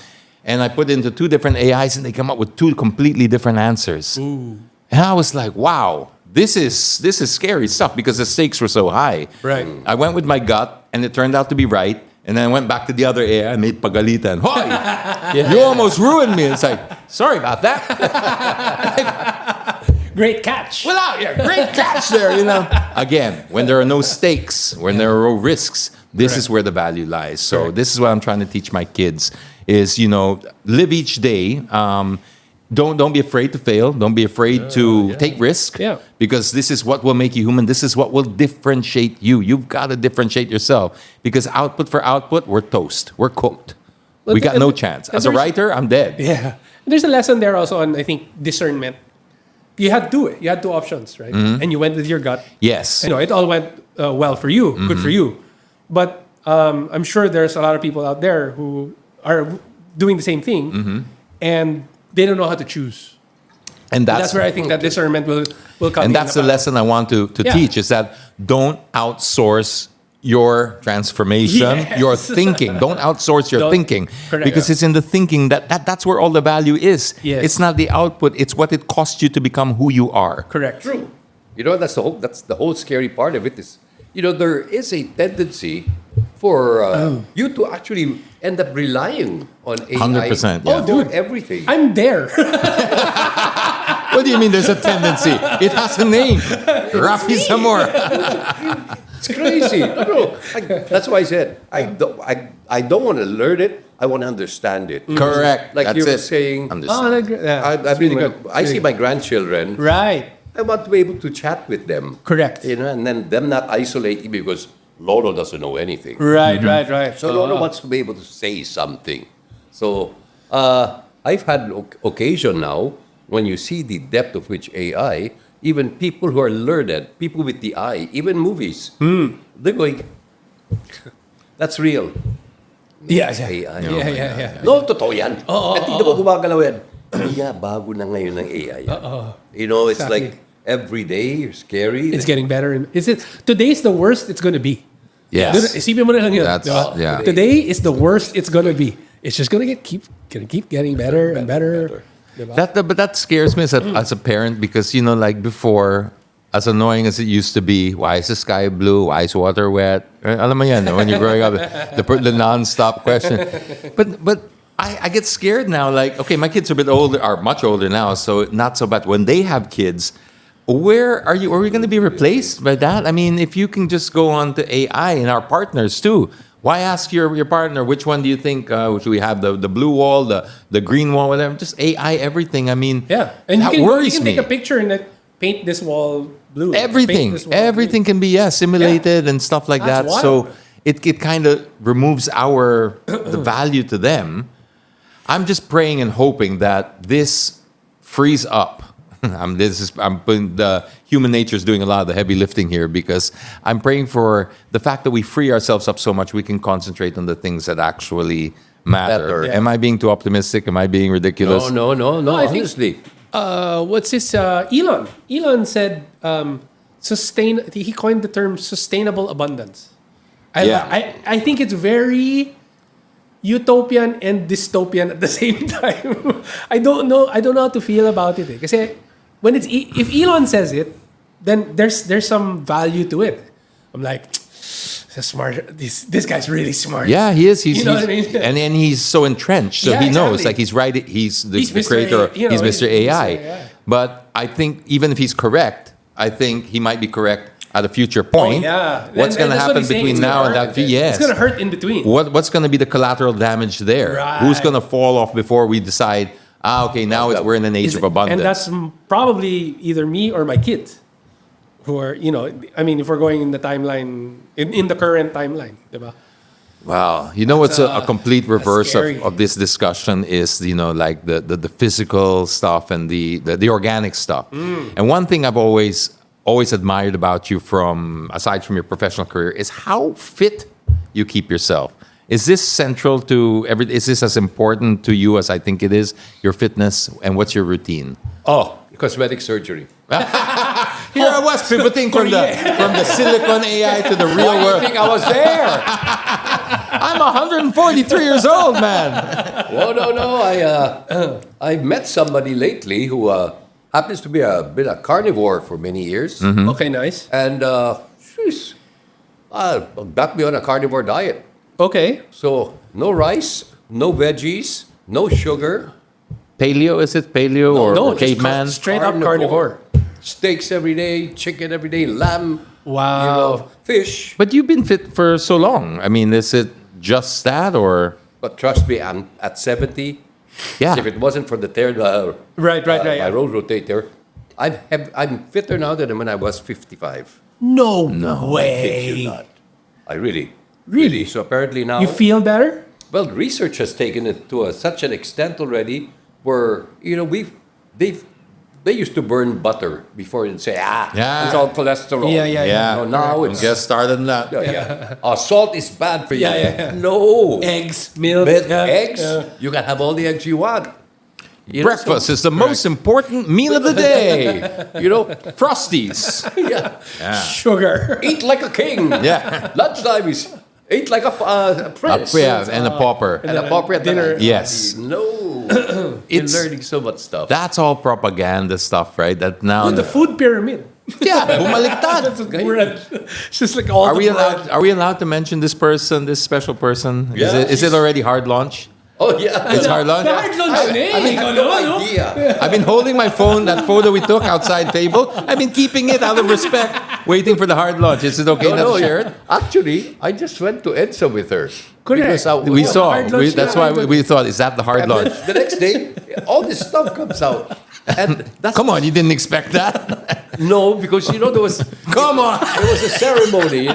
And I put into 2 different AIs, and they come up with 2 completely different answers. Ooh. And I was like, wow, this is scary stuff because the stakes were so high. Right. I went with my gut, and it turned out to be right. And then I went back to the other AI and made pagalitan. Hoy! You almost ruined me. It's like, sorry about that. Great catch. Great catch there, Again, when there are no stakes, when there are no risks, this is where the value lies. So this is what I'm trying to teach my kids is, live each day. Don't be afraid to fail. Don't be afraid to take risk. Yeah. Because this is what will make you human. This is what will differentiate you. You've got to differentiate yourself. Because output for output, we're toast. We're cooked. But We got and- no chance. and As a there's- writer, I'm dead. Yeah. There's a lesson there also on, I think, discernment. You had 2 options, right? And you went with your gut. Yes. It all went well for you. Good for you. But I'm sure there's a lot of people out there who are doing the same thing and they don't know how to choose. And That's where I think that discernment will come in. And that's the lesson I want to teach is that don't outsource your transformation, Yes. your thinking. Don't outsource your Don't- thinking. Correct. Because it's in the thinking that's where all the value is. Yes. It's not the output, it's what it costs you to become who you are. Correct. True. That's the whole scary part of it is, there is a tendency for you to actually end up relying on AI 100%, yeah. for everything. I'm there. What do you mean there's a tendency? It has a name. Raffy Zamora. It's crazy. No. That's why I said I don't want to learn it. I want to understand it. Correct. Like That's you were it. saying, Understand. I mean, I see my grandchildren. Right. I want to be able to chat with them. Correct. And then them not isolating me because Lolo doesn't know anything. Right, right. So Lolo wants to be able to say something. So I've had occasion now when you see the depth of which AI, even people who are learned, people with the eye, even movies, they're going, that's real. Yeah, It's AI. Yeah. No, totoo yan. At tignan mo gumagalaw yan. Yeah, bago na ngayon ng AI. It's Exactly. like every day, scary. It's getting better. Today's the worst it's gonna be. Yes. Isipin mo na lang yun. That's- diba? yeah. Today is the worst it's gonna be. It's just gonna keep getting better and better. Diba? But that scares me as a parent because like before, as annoying as it used to be, why is the sky blue? Why is water wet? Alam mo yan, when you're growing up, the non-stop question. But I get scared now. Like, okay, my kids are much older now, so not so bad. When they have kids, where are we going to be replaced by that? I mean, if you can just go on to AI and our partners too. Why ask your partner, which one do you think should we have, the blue wall, the green wall, whatever? Just AI everything. I mean, Yeah, and that you can worries take me. a picture and then paint this wall blue. Paint Everything this wall green. can be simulated and stuff like That's that. So wild. it kind of removes the value to them. I'm just praying and hoping that this frees up. I'm putting the human nature is doing a lot of the heavy lifting here because I'm praying for the fact that we free ourselves up so much we can concentrate on the things that actually matter. Yeah. Am I being too optimistic? Am I being ridiculous? No, I think- honestly. What's this? Elon. Elon said, He coined the term sustainable abundance. I think it's very utopian and dystopian at the same time. I don't know how to feel about it. Kasi when if Elon says it, then there's some value to it. I'm like, smart. This guy's really smart. Yeah, he is. He's, You know he's what I mean? and he's so entrenched, so Yeah, he knows. exactly. Like he's right. He's the Mr. creator. A- you know, he's Mr. he's AI. Mr. AI. But I think even if he's correct, I think he might be correct at a future point. Yeah. What's going to And that's what happen he's saying. between It's now gonna and hurt. that? Yes. It's gonna hurt in between. What's going to be the collateral damage there? Right. Who's going to fall off before we decide? Okay, now we're in an age of abundance. And that's probably either me or my kids, who are, if we're going in the timeline, in the current timeline, diba? Wow. You know what's a complete reverse scary. of this discussion is, like the physical stuff and the organic stuff. And one thing I've always admired about you aside from your professional career is how fit you keep yourself. Is this central to is this as important to you as I think it is, your fitness, and what's your routine? Oh, cosmetic surgery. Here I was pivoting from the silicon AI to the real I world. think I was there. I'm 143 years old, man. Oh, no. I met somebody lately who happens to be a bit a carnivore for many years. Okay, nice. And she's got me on a carnivore diet. Okay. So no rice, no veggies, no sugar, Paleo, is it paleo or No, just caveman? straight up carnivore. steaks every day, chicken every day, lamb, Wow. fish. But you've been fit for so long. I mean, is it just that or? But trust me, I'm at 70. Yeah. If it wasn't for the third, Right. my road rotator, I'm fitter now than when I was 55. No, Kid you way. not. I really. Really? So apparently now, You feel better? well, research has taken it to such an extent already where, they used to burn butter before and say, Yeah. it's all cholesterol. Yeah. No, now it's... Get started on that. Salt is bad for you. Yeah. No. Eggs, milk, But yeah, eggs, yeah. you can have all the eggs you want. You know, Breakfast is the most important meal of the day. Frosties. yeah. Sugar. Eat like a king. Yeah. Lunchtime is eat like a prince. And a pauper. And a pauper at dinner. night. Yes. No. It's- You're learning so much stuff. That's all propaganda stuff, right? That now. The food pyramid. Yeah, bumaliktad. It's just like all Are the we bread. allowed? Are we allowed to mention this person, this special person? Yeah. Is it already hard launch? Oh, yeah. It's hard launch. Hard lunch na eh. I mean, Ikaw no naman, no? idea. I've been holding my phone, that photo we took outside Fable. I've been keeping it out of respect, waiting for the hard launch. Is it okay to share it? Actually, I just went to EDSA with her. Correct. Because We saw. hard lunch That's na. why we thought, is that the hard and then launch? the next day, all this stuff comes out. And that's Come on, you didn't expect that? no, because there was Come on. there was a ceremony,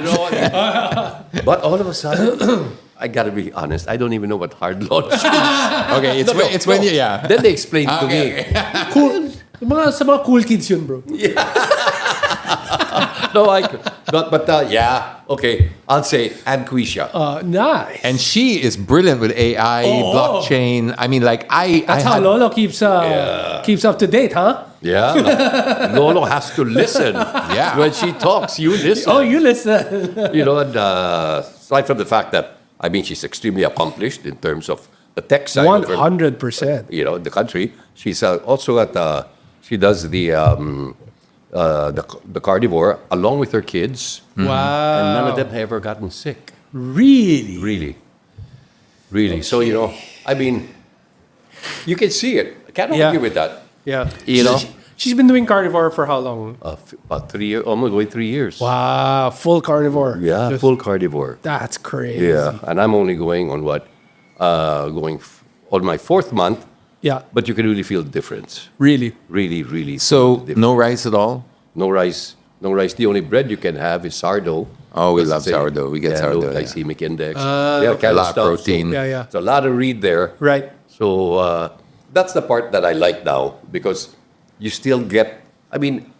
But all of a sudden, I gotta be honest, I don't even know what hard launch is. Okay, it's when you, yeah. Then they explained to me. Cool. Sa mga cool kids yun, bro. No, okay. I'll say Anquisha. Nice. And she is brilliant with AI, blockchain. I mean, like, That's how Lolo keeps up to date, huh? Yeah. Lolo has to listen. Yeah. When she talks, you listen. Oh, you listen. And aside from the fact that, she's extremely accomplished in terms of the tech side of her, 100%. the country. She's also she does the carnivore along with her kids. Wow. And none of them have ever gotten sick. Really? Really. So, you can see it. I can't Yeah. argue with that. Yeah. You know? She's been doing carnivore for how long? About 3 years, almost going 3 years. Wow. Full carnivore. Yeah, Just- full carnivore. That's crazy. Yeah, and I'm only going on on my 4th month, Yeah. but you can really feel the difference. Really. Really, really. So, no rice at all? No rice. No rice. The only bread you can have is sourdough. Oh, we Because love it's sourdough. We get sourdough, Low yeah. glycemic index. okay. kind A lot of stuff. protein. Yeah. So, it's a lot of read there. Right. So that's the part that I like now because you still get. I mean,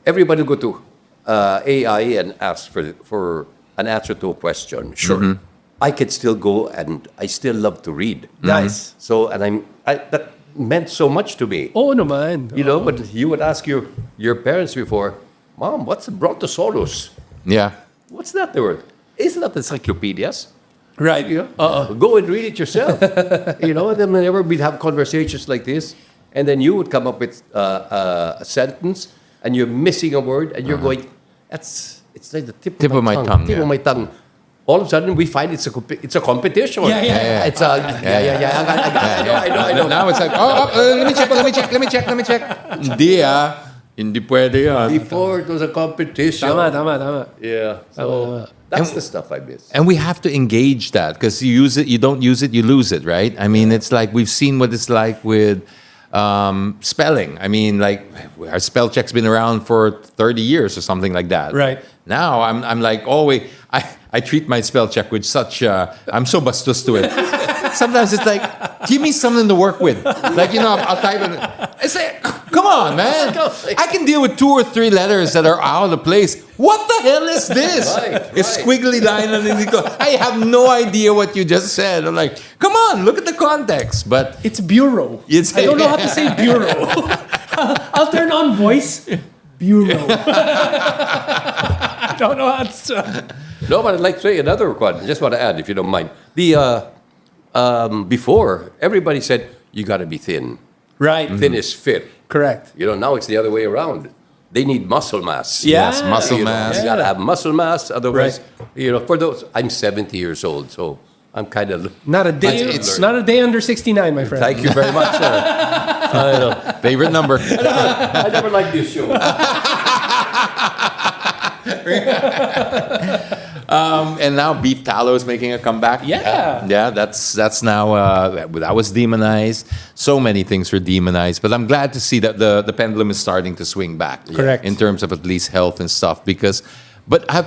everybody go to AI and ask for an answer to a question. Sure, I could still go and I still love to read. Nice. So that meant so much to me. Oo naman. You know, but you would ask your parents before, Mom, what's a Brontosaurus? Yeah. What's that the word? Isn't that encyclopedias? Right. You know? Go and read it yourself. You know, and then whenever we'd have conversations like this, and then you would come up with a sentence, and you're missing a word, and you're going, it's like the tip of my tongue. Tip of my tongue. All of a sudden, we find it's a competition. Yeah. It's a, I know. Now it's like, let me check. Hindi Hindi pwede yan. Before, it was a competition. Tama. Yeah. So, that's the stuff I miss. And we have to engage that because you use it, you don't use it, you lose it, right? I mean, it's like we've seen what it's like with spelling. I mean, like our spell check's been around for 30 years or something like that. Right. Now I'm like, I treat my spell check with such, I'm so bastos to it. Sometimes it's like, give me something to work with. Like, I'll type it. It's like, come on, man. I can deal with 2 or 3 letters that are out of place. What the hell is this? It's squiggly line and then you go, I have no idea what you just said. I'm like, come on, look at the context. But It's bureau. I don't know how to say bureau. I'll turn on voice. Bureau. I don't know how to... No, but I'd like to say another one. I just want to add, if you don't mind. Before, everybody said, you got to be thin. Right. Thin is fit. Correct. Now it's the other way around. They need muscle mass. Yeah. Yes, muscle mass. You got to have muscle mass. Otherwise, for those, I'm 70 years old, so I'm kind of... Not a day. It's not a day under 69, my friend. Thank you very much, sir. I know. favorite number. I never liked this show. And now beef tallow is making a comeback. Yeah. That's now that was demonized. So many things were demonized, but I'm glad to see that the pendulum is starting to swing back. Correct. In terms of at least health and stuff,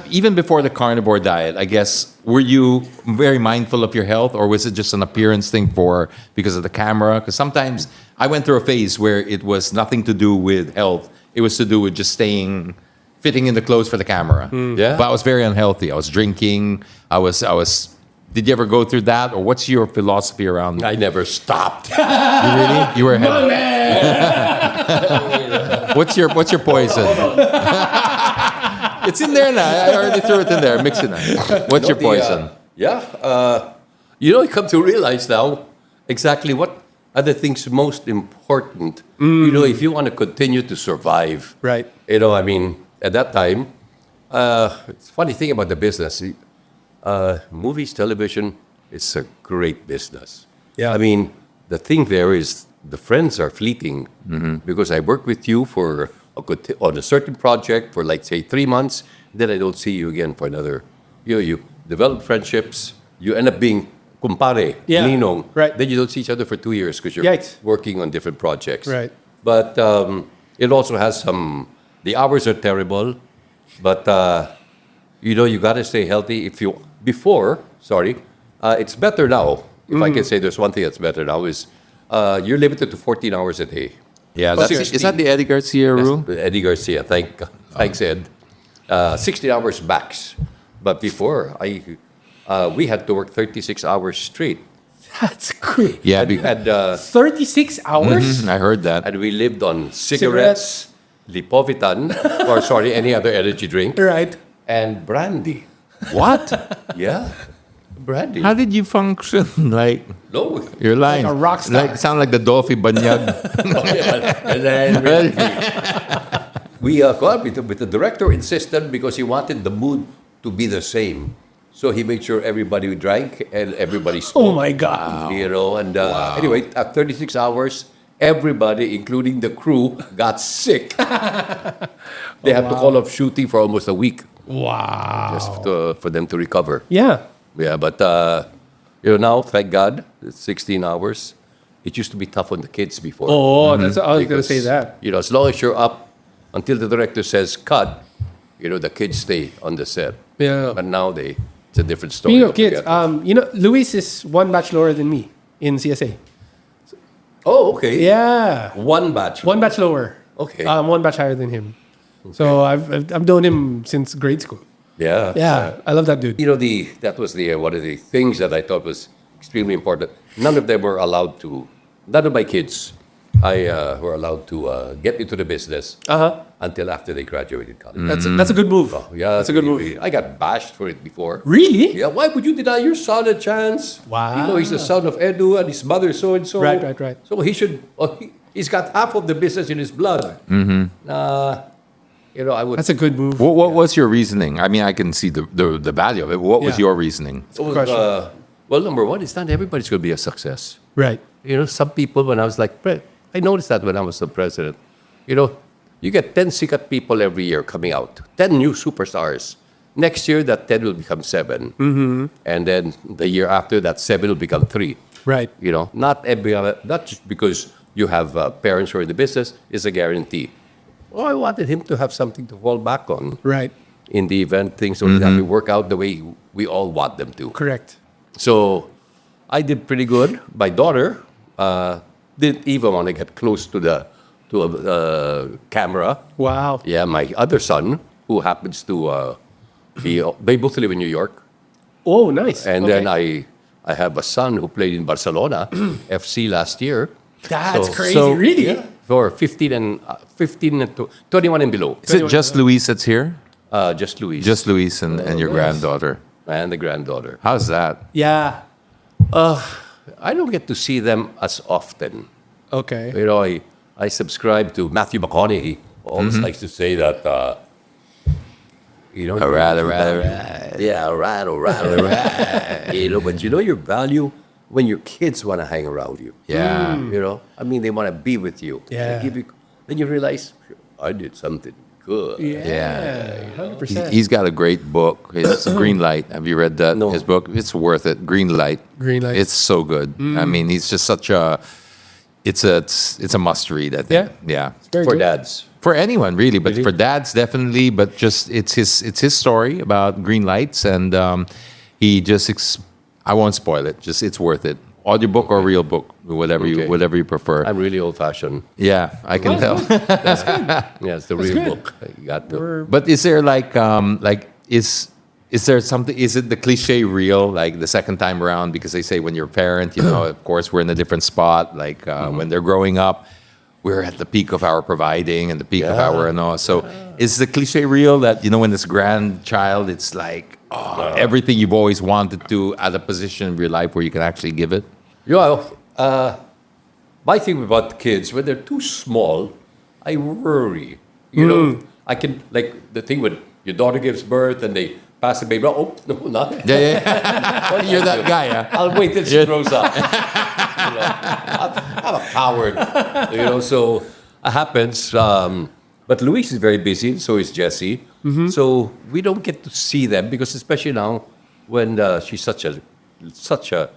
even before the carnivore diet, I guess, were you very mindful of your health, or was it just an appearance thing because of the camera? Because sometimes I went through a phase where it was nothing to do with health; it was to do with just fitting in the clothes for the camera. Yeah. But I was very unhealthy. I was drinking. I was. Did you ever go through that, or what's your philosophy around? I never stopped. You really? You were healthy. What's your poison? It's in there now. I already threw it in there. Mix it now. What's your poison? You come to realize now exactly what are the things most important. If you want to continue to survive. Right. At that time, it's a funny thing about the business. Movies, television, it's a great business. Yeah. The thing there is the friends are fleeting because I work with you on a certain project for, like, say, 3 months, then I don't see you again for another. You develop friendships, you end up being kumpare, ninong. Right. Then you don't see each other for 2 years because you're working on different projects. Right. But it also has the hours are terrible, but you got to stay healthy. It's better now. If I can say there's one thing that's better now is you're limited to 14 hours a day. Yeah, is that the Eddie Garcia rule? Yes, Eddie Garcia, thanks Ed. 16 hours max. But before, we had to work 36 hours straight. That's great. Yeah, We had 36 hours? I heard that. and we lived on cigarettes, Lipovitan, any other energy drink, Right. and brandy. What? Yeah, brandy. How did you function? Like, No. you're lying. Like a rock star. Sound like the Dolphy Banyag. And then with the director insisted because he wanted the mood to be the same. So he made sure everybody drank and everybody smoked. Oh my God. Anyway, at 36 hours, everybody, including the crew, got sick. They had to call off shooting for almost a week Wow. just for them to recover. Yeah. Yeah, but now, thank God, it's 16 hours. It used to be tough on the kids before. Oh, that's I was going to Because, say that. as long as you're up until the director says cut, the kids stay on the set. Yeah. But now it's a different story. Speaking of kids, altogether. Luis is 1 batch lower than me in CSA. Oh, okay. Yeah. One batch. One batch lower. Okay. One batch higher than him. So I've known him since grade school. Yeah. Yeah, I love that dude. You know, that was one of the things that I thought was extremely important. None of them were allowed to. None of my kids, were allowed to get into the business until after they graduated college. That's a good move. Yeah, That's a good move. I got bashed for it before. Really? Yeah, why would you deny your son a chance? Wow. You know, he's the son of Edu and his mother so and so. Right. So he should. He's got half of the business in his blood. You know, I would. That's a good move. What was your reasoning? I mean, I can see the value of it. What was Yeah. your reasoning? Well, number one, it's not everybody's going to be a success. Right. You know, some people, when I was like, I noticed that when I was the president, you know, you get 10 sikat people every year coming out, 10 new superstars. Next year, that 10 will become 7. Mm-hmm. And then the year after, that 7 will become 3. Right. You know, not just because you have parents who are in the business is a guarantee. Well, I wanted him to have something to fall back on Right. in the event things don't exactly work out the way we all want them to. Correct. So I did pretty good. My daughter didn't even want to get close to the camera. Wow. Yeah, my other son, who happens to they both live in New York. Oh, nice. And Okay. then I have a son who played in Barcelona FC last year. That's So- crazy. so- Really? Yeah, for 15 and 21 and below. Is it just Luis that's here? Just Luis. Just Luis and your granddaughter. And the granddaughter. How's that? Yeah. I don't get to see them as often. Okay. You know, I subscribe to Matthew McConaughey. Always likes to say that, you know. Alright. Yeah, all right. You know, but you know your value when your kids want to hang around you. Yeah. You know, I mean, they want to be with you. Yeah. They give you, then you realize, I did something good. Yeah. 100%. He's got a great book. It's Green Light. Have you read that? No. His book? It's worth it. Green Light. Green Light. It's so good. I mean, he's just such a. It's a must read. I think. Yeah. Very For good. dads. For anyone really, but Really? for dads definitely. But just it's his story about green lights, and he just I won't spoil it. Just it's worth it. Audiobook or real book, whatever Okay. you prefer. I'm really old fashioned. Yeah, I can tell. Yeah, it's the real good. book. You got to. But is there is there something? Is it the cliche real like the second time around? Because they say when you're a parent, you know, of course we're in a different spot. Like when they're growing up, we're at the peak of our providing and the peak of our and all. So is the cliche real that you know when this grandchild, it's like everything you've always wanted to at a position of your life where you can actually give it. You know, my thing about kids, when they're too small, I worry. You know, I can, like the thing when your daughter gives birth and they pass the baby. Oh, no, not. Yeah. You're that guy, huh? I'll wait till she grows up. You know, I'm a coward. You know, so it happens. But Luis is very busy, so is Jessie. So we don't get to see them because, especially now, when she's such a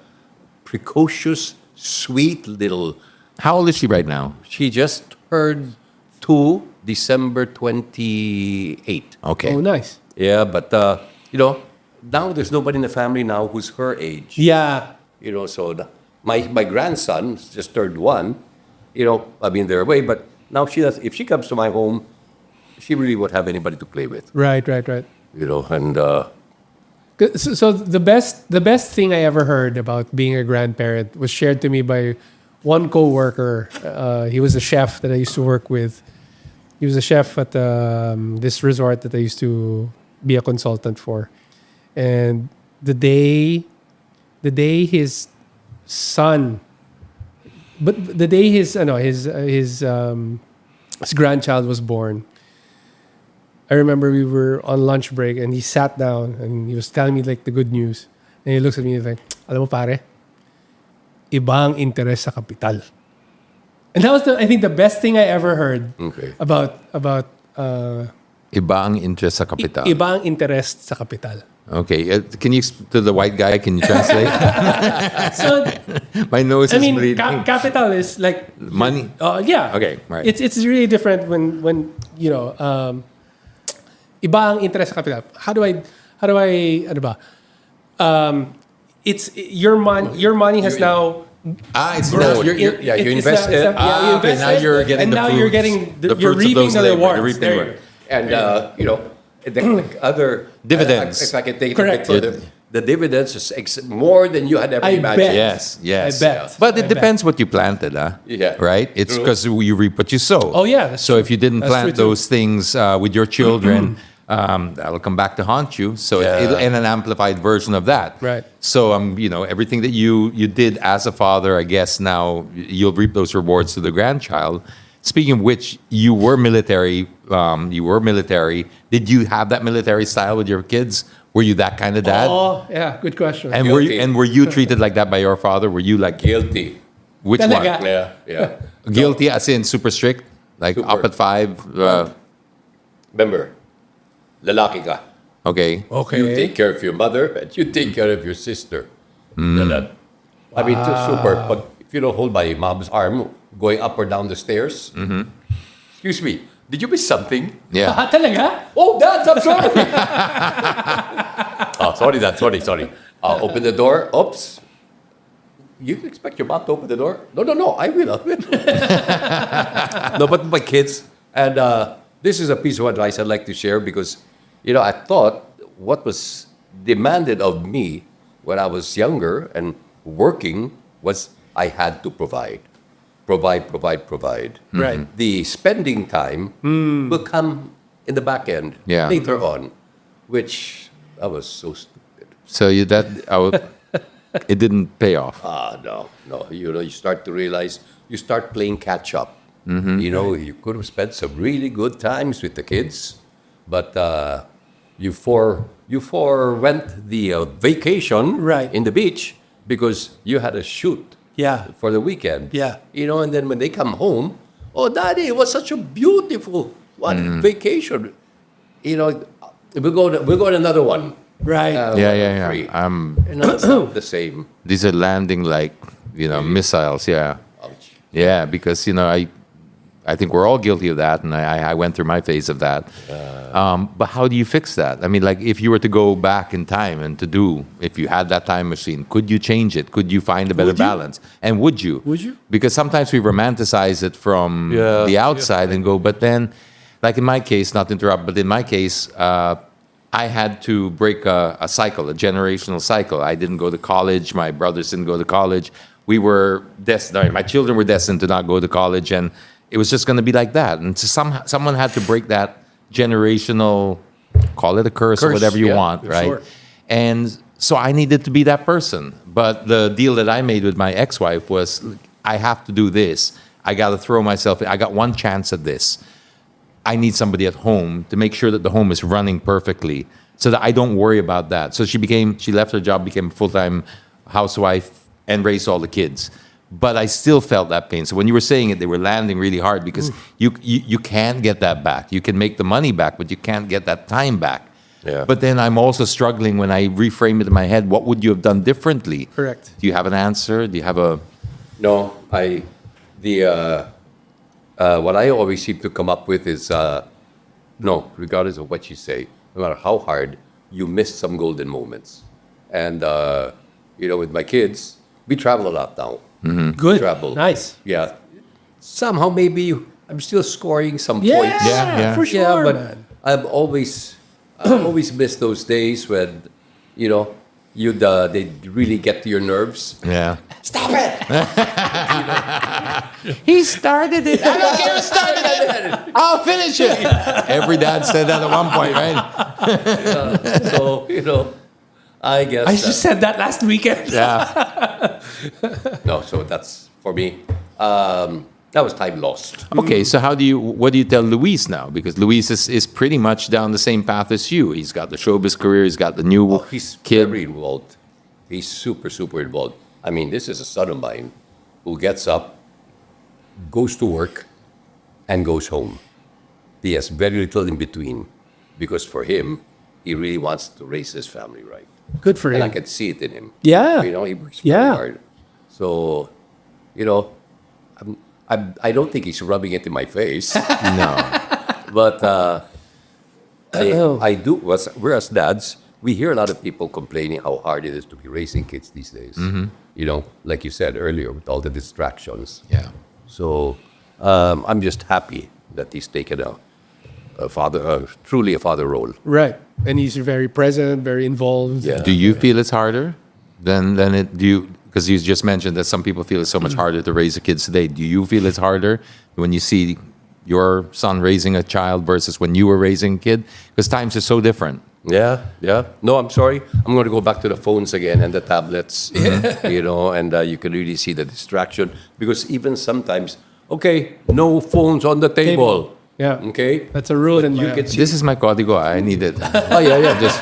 precocious, sweet little. How old is she right now? She just turned 2, December 28. Okay. Oh, nice. Yeah, but you know, now there's nobody in the family now who's her age. Yeah. You know, so my grandson just turned 1. You know, I mean they're away, but now she does. If she comes to my home, she really won't have anybody to play with. Right. You know, and So the best thing I ever heard about being a grandparent was shared to me by one coworker. He was a chef that I used to work with. He was a chef at this resort that I used to be a consultant for. And the day his son, but the day his grandchild was born, I remember we were on lunch break and he sat down and he was telling me like the good news. And he looks at me and he's like, alam mo pare, iba ang interes sa kapital. And that was I think the best thing I ever heard okay. about Iba ang interest sa kapital. iba ang interest sa kapital. Okay, can you to the white guy? Can you translate? So My nose I is mean, bleeding. capital is like Money. yeah. Okay, right. It's really different when you know iba ang interest sa kapital. How do I ano ba? It's your money has now It's No, you're, yeah, you it's invest not- it. it's not- yeah, you okay, invest now it, you're getting and the now fruits, you're getting the you're fruits of reaping those the labor, rewards. you're reaping the There you reward. go. And, the other Dividends. If I can take it Correct. a bit further, the dividends is more than you had ever I imagined. bet. Yes. I bet. But it I depends what you planted, huh? Yeah. Right? It's True. because you reap what you sow. Oh, yeah, that's So if you didn't That's plant true, too. those things with your children, that'll come back to haunt you. So Yeah. and an amplified version of that. Right. So everything that you did as a father, I guess now you'll reap those rewards to the grandchild. Speaking of which, you were military. Did you have that military style with your kids? Were you that kind of dad? Oh, yeah, good question. And Guilty. were you treated like that by your father? Were you like Guilty. which Talaga? one? Yeah. Guilty as in super strict, like Super. up at 5. Remember, lalaki ka. Okay. Okay. You take care of your mother and you take care of your sister. Ganun. I mean, too super. But if you don't hold my mom's arm going up or down the stairs, excuse me, did you miss something? Yeah. Talaga? Oh, Dad, I'm sorry. Sorry, Dad. Sorry. Open the door. Oops. You expect your mom to open the door? No. I will. No, but my kids. And this is a piece of advice I'd like to share because, I thought what was demanded of me when I was younger and working was I had to provide. Provide. Right. The spending time will come in the back end Yeah. later on, which I was so stupid. So it didn't pay off. No. You start to realize, you start playing catch up. You could have spent some really good times with the kids, but you forewent the vacation Right. in the beach because you had a shoot Yeah. for the weekend. Yeah. And then when they come home, oh, Daddy, it was such a beautiful vacation. We'll go on another one. Right. Yeah. Free. It's not the same. These are landing like missiles. Yeah. Ouch. Yeah, because I think we're all guilty of that, and I went through my phase of that. But how do you fix that? I mean, like if you were to go back in time and if you had that time machine, could you change it? Could you find a better Would you? balance? And would you? Would you? Because sometimes we romanticize it from Yeah. the outside and go, but then, like in my case, not to interrupt, but in my case, I had to break a cycle, a generational cycle. I didn't go to college. My brothers didn't go to college. We were destined. My children were destined to not go to college, and it was just going to be like that. And so someone had to break that generational, call it a curse or Curse, whatever you yeah, want, right? sure. And so I needed to be that person. But the deal that I made with my ex-wife was, I have to do this. I got to throw myself. I got one chance at this. I need somebody at home to make sure that the home is running perfectly so that I don't worry about that. So she left her job, became a full-time housewife, and raised all the kids. But I still felt that pain. So when you were saying it, they were landing really hard because you can't get that back. You can make the money back, but you can't get that time back. Yeah. But then I'm also struggling when I reframe it in my head. What would you have done differently? Correct. Do you have an answer? Do you have a... No, what I always seem to come up with is, no, regardless of what you say, no matter how hard, you miss some golden moments. And, with my kids, we travel a lot now. Good. Travel. Nice. Yeah. Somehow maybe I'm still scoring some Yeah, points. Yeah. for sure, Yeah, but man. I've always missed those days when, they really get to your nerves. Yeah. Stop it! He started it. I don't care who started it. I'll finish it. Every dad said that at one point, right? So, I guess. I just said that last weekend. Yeah. No, so that's for me. That was time lost. Okay, so what do you tell Luis now? Because Luis is pretty much down the same path as you. He's got the showbiz career. He's got the new He's kid. very involved. He's super, super involved. I mean, this is a son of mine who gets up, goes to work, and goes home. He has very little in between because for him, he really wants to raise his family right. Good for And I him. can see it in him. Yeah. He works very Yeah. hard. So, I don't think he's rubbing it in my face. No. But Uh-oh. I do. We're as dads, we hear a lot of people complaining how hard it is to be raising kids these days. You know, like you said earlier, with all the distractions. Yeah. So I'm just happy that he's taken a father, truly a father role. Right. And he's very present, very involved. Yeah. Do you feel it's harder than it? Do you? Because you just mentioned that some people feel it's so much harder to raise the kids today. Do you feel it's harder when you see your son raising a child versus when you were raising a kid? Because times are so different. Yeah, yeah. No, I'm sorry. I'm going to go back to the phones again and the tablets, you know, and you can really see the distraction. Because even sometimes, okay, no phones on the table. Yeah. Okay? That's a rule in You my can see. This is my código. I need it. Oh, yeah, yeah. Just,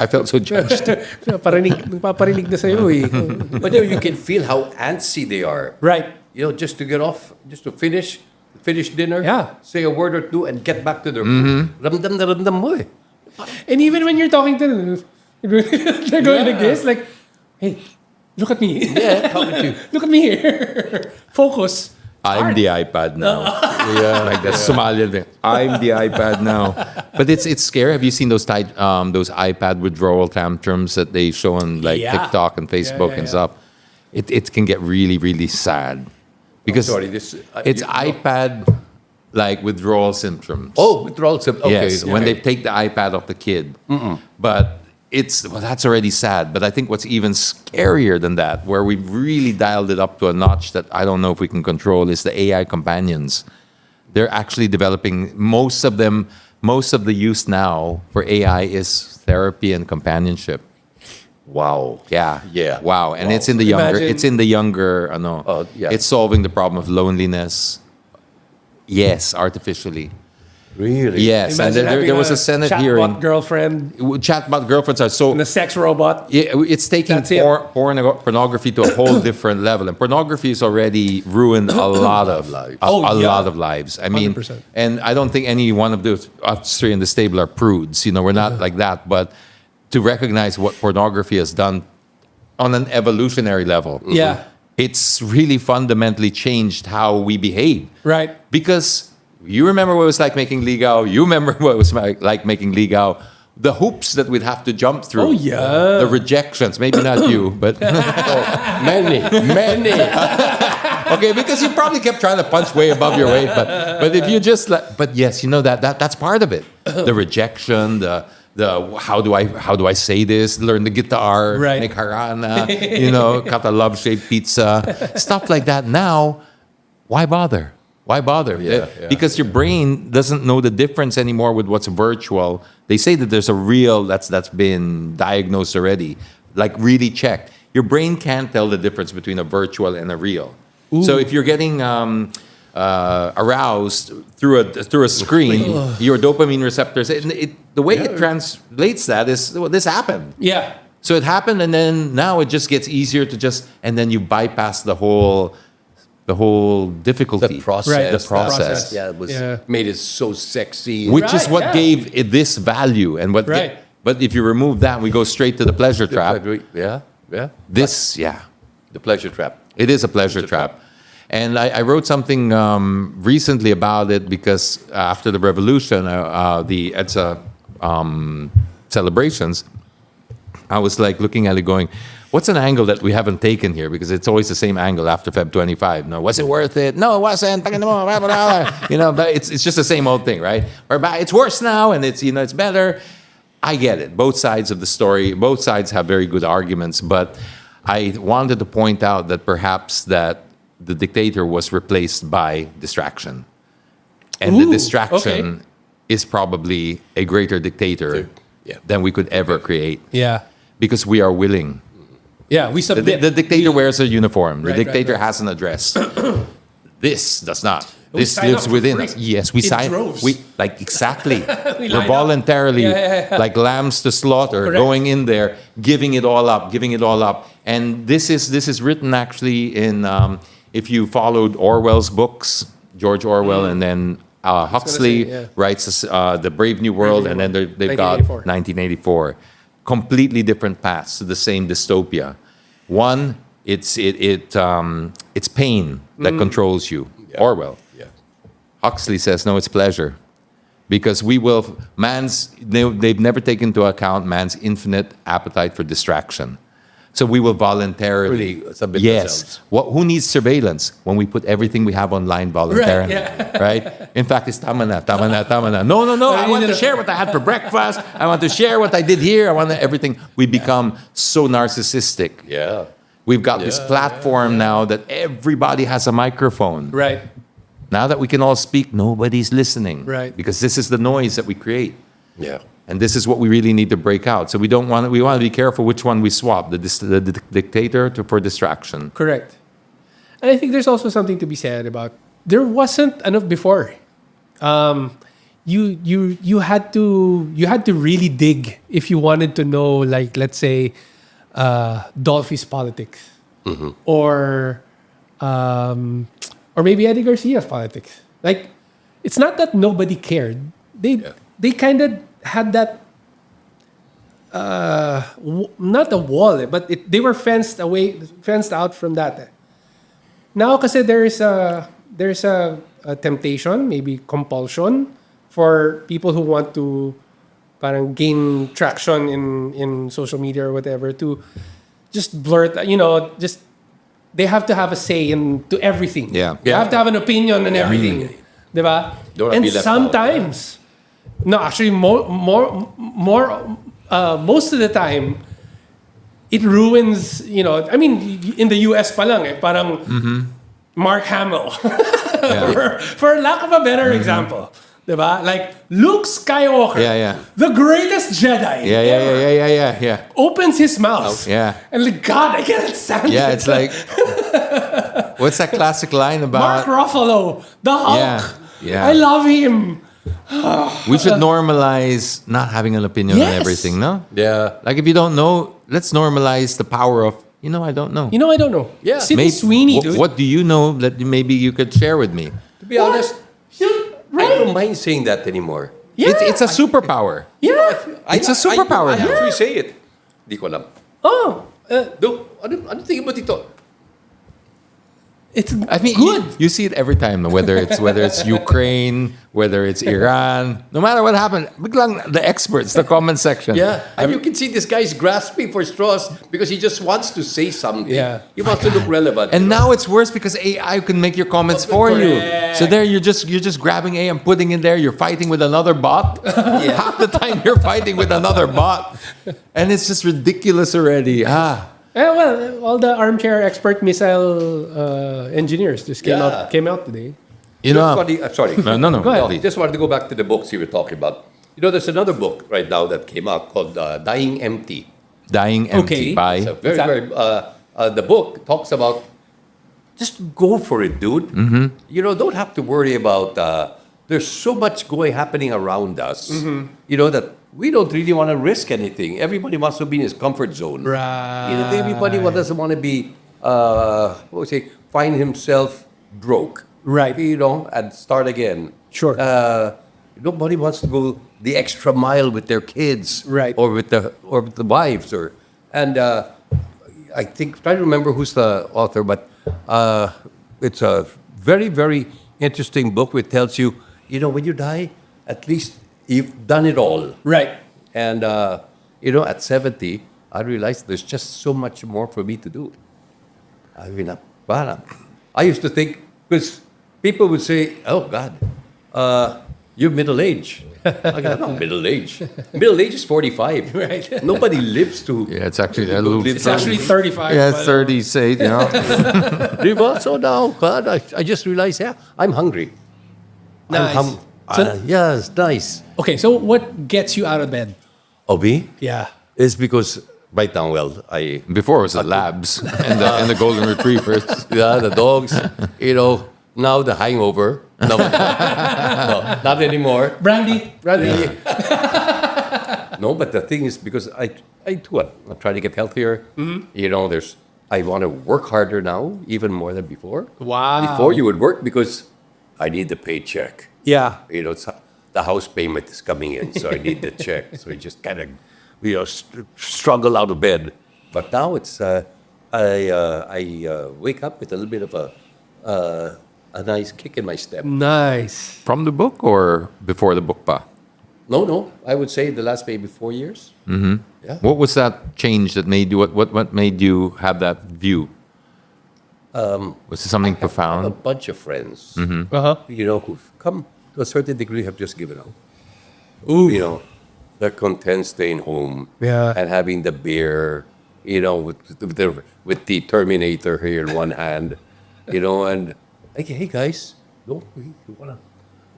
I felt so judged. Paparinig na sa'yo eh. But then you can feel how antsy they are. Right. You know, just to get off, just to finish dinner, Yeah. say a word or two, and get back to their food. Ramdam na ramdam mo eh. And even when you're talking to them, they're going like this, like, hey, look at me. Yeah, talking to you. Look at me here. Focus. I'm the iPad now. Yeah, like that Somalian thing. I'm the iPad now. But it's scary. Have you seen those iPad withdrawal tantrums that they show on like Yeah. TikTok and Facebook yeah, and yeah. stuff? It can get really, really sad. Because sorry, it's iPad like withdrawal symptoms. Oh, withdrawal symptoms. Okay. Yes, when they take the iPad off the kid. But that's already sad. But I think what's even scarier than that, where we've really dialed it up to a notch that I don't know if we can control, is the AI companions. They're actually developing, most of the use now for AI is therapy and companionship. Wow. Yeah. Yeah. Wow. And Wow. it's in the younger, yeah. it's solving the problem of loneliness. Yes, artificially. Really? Yes. And Imagine having there was a Senate chatbot hearing. girlfriend Chatbot girlfriends are so and a sex robot. yeah, it's taking That's it. pornography to a whole different level, and pornography has already ruined a lot of lives. a yeah. lot of lives. I mean, 100%. and I don't think any one of us three in this table are prudes. You know, we're not like that. But to recognize what pornography has done on an evolutionary level, Yeah. it's really fundamentally changed how we behave. Right. Because you remember what it was like making ligaw. You remember what it was like making ligaw. The hoops that we'd have to jump through. Oh, yeah. The rejections. Maybe not you, but... Many. okay, because you probably kept trying to punch way above your weight. But if you just... But yes, you know, that's part of it. The rejection, the how do I say this? Learn the guitar, Right. make harana, you know, cut a love-shaped pizza. Stuff like that. Now, why bother? Why bother? Yeah, Because your brain doesn't know the difference anymore with what's virtual. They say that there's a real that's been diagnosed already, like really checked. Your brain can't tell the difference between a virtual and a real. So if you're getting aroused through a screen, your dopamine receptors, the way it translates that is, well, this happened. Yeah. So it happened, and then now it just gets easier to and then you bypass the whole difficulty. The process. Right. The process. Yeah, it was Yeah. made it so sexy. Which is Right, what yeah. gave it this value. And what Right. but if you remove that, we go straight to the pleasure trap. Yeah, yeah. The pleasure trap. It is a pleasure trap. And I wrote something recently about it because after the revolution, the EDSA celebrations, I was like looking at it going, what's an angle that we haven't taken here? Because it's always the same angle after Feb 25. No, was it worth it? No, it wasn't. You know, but it's just the same old thing, right? Or it's worse now and it's better. I get it. Both sides of the story, both sides have very good arguments, but I wanted to point out that perhaps that the dictator was replaced by distraction. And the Ooh, distraction is probably a greater dictator than we could ever create. Yeah. Because we are willing. Yeah. We submit. The dictator wears a uniform. Right, The dictator right. has an address. This does not. We This sign lives up for within free. us. Yes, we In sign. droves. We exactly. We We're line up. voluntarily Yeah. like lambs to slaughter, Correct. going in there, giving it all up. And this is written actually in if you followed Orwell's books, George Orwell, and then Huxley say, yeah. writes The Brave New World, and then they've got 1984. Completely different paths to the same dystopia. One, it's pain that controls you. Yeah. Orwell. Yeah. Huxley says, no, it's pleasure. Because they've never taken into account man's infinite appetite for distraction. So we will voluntarily. Really submit yes. ourselves. Who needs surveillance when we put everything we have online voluntarily? Right? In fact, it's tama na. No. I want to share what I had for breakfast. I want to share what I did here. I want everything. We become so narcissistic. Yeah. We've got this platform now that everybody has a microphone. Right. Now that we can all speak, nobody's listening. Right. Because this is the noise that we create. Yeah. And this is what we really need to break out. So we want to be careful which one we swap, the dictator for distraction. Correct. And I think there's also something to be said about there wasn't enough before. You had to really dig if you wanted to know, like, let's say, Dolphy's politics, or maybe Eddie Garcia's politics. Like, it's not that nobody cared. They kind of had that not a wall, but they were fenced out from that. Now, kasi there's a temptation, maybe compulsion, for people who want to parang gain traction in social media or whatever, to just blurt, just they have to have a say to everything. Yeah. They have to have an opinion on everything. Diba? Don't wanna And be left sometimes, no, actually, most of the time, it ruins, I mean, in the US pa lang, parang Mark Hamill, for lack of a better example. Diba? Like, Luke Skywalker, the greatest Jedi ever, Yeah. opens his mouth. Yeah. And like, God, I can't stand it. Yeah, it's like, what's that classic line Mark about? Ruffalo, the Hulk. Yeah. I love him. We should normalize not having an opinion on Yes. everything, no? Yeah. Like, if you don't know, let's normalize the power of, I don't know. I don't know. Yeah. Sidney Sweeney, dude. What do you know that maybe you could share with me? To be honest, Right? I don't mind saying that anymore. Yeah. It's a superpower. Yeah. It's a superpower I now. actually say it. Di ko alam. Oh, Ano tingin mo dito? it's I mean, good. you see it every time, whether it's Ukraine, whether it's Iran, no matter what happened, biglang the experts, the comment section. Yeah. And you can see this guy's grasping for straws because he just wants to say something. Yeah. He wants to look relevant. And now it's worse because AI can make your comments for you. Correct. So there you're just grabbing AI and putting it there. You're fighting with another bot. Half the time you're fighting with another bot, and it's just ridiculous already. Well, all the armchair expert missile engineers just came out today. Funny, sorry. No. Go ahead. please. Just wanted to go back to the books you were talking about. There's another book right now that came out called Dying Empty. Dying empty Okay. by It's a very, the book talks about just go for it, dude. Don't have to worry about, there's so much happening around us, that we don't really want to risk anything. Everybody wants to be in his comfort zone. Right. Everybody doesn't want to be, find himself broke. Right. And start again. Sure. Nobody wants to go the extra mile with their kids, Right. Or with the wives, I think trying to remember who's the author, but it's a very, very interesting book which tells you, when you die, at least you've done it all. Right. And at 70, I realized there's just so much more for me to do. I mean, I used to think, because people would say, "Oh God, you're middle-aged." I go, "No, middle-aged. Middle-age is 45. Right. Nobody lives to. Yeah, it's actually a little. It's actually 35. Yeah, but- 30, say, Diba? So now, God, I just realized, I'm hungry. Nice. Yes, nice. Okay, so what gets you out of bed? Obi Yeah. is because right now, Before it was the labs and the golden retrievers. the dogs, now the hangover. No, not anymore. Brandy. No, but the thing is, because I do what? I'm trying to get healthier. I want to work harder now, even more than before. Wow. Before you would work because I need the paycheck. Yeah. It's, the house payment is coming in, so I need the check. So you just kind of, struggle out of bed. But now it's, I wake up with a little bit of a a nice kick in my step. Nice. From the book or before the book pa? No. I would say the last maybe 4 years. Yeah. What was that change that made you, what made you have that view? Was it something A profound? bunch of friends, Uh-huh. who've come to a certain degree, have just given up. Ooh. They're content staying home Yeah. and having the beer, with the Terminator here in one hand, and like, hey guys, we want to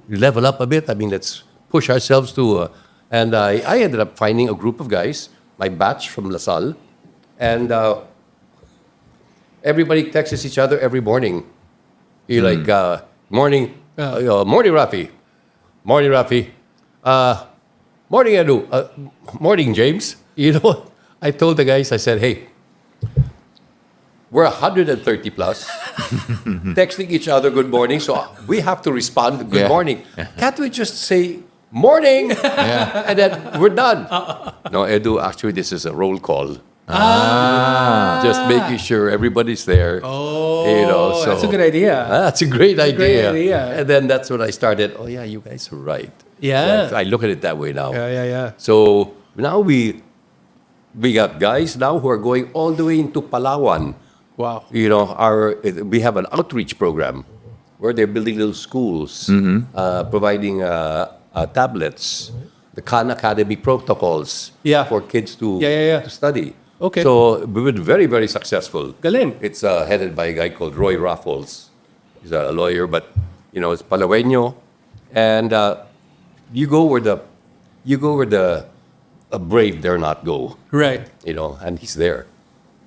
level up a bit. I mean, let's push ourselves to. And I ended up finding a group of guys, my batch from LaSalle, and everybody texts each other every morning. You're like, morning, morning, Raffy. Morning, Raffy. Morning, Edu. Morning, James. I told the guys, I said, hey, we're 130 plus, texting each other good morning, so we have to respond good Yeah. morning. Can't we just say morning? And then we're done. No, Edu, actually, this is a roll call. Just making sure everybody's there. Oh, So that's a good idea. That's a great idea. great idea. And then that's when I started. Oh yeah, you guys are right. Yeah. I look at it that way now. Yeah. So now we got guys now who are going all the way into Palawan. Wow. We have an outreach program where they're building little schools, providing tablets, the Khan Academy protocols for kids to to study. Okay. So we've been very, very successful. Galing. It's headed by a guy called Roy Raffles. He's a lawyer, but it's Palaweño, and you go where the brave dare not go. Right. And he's there.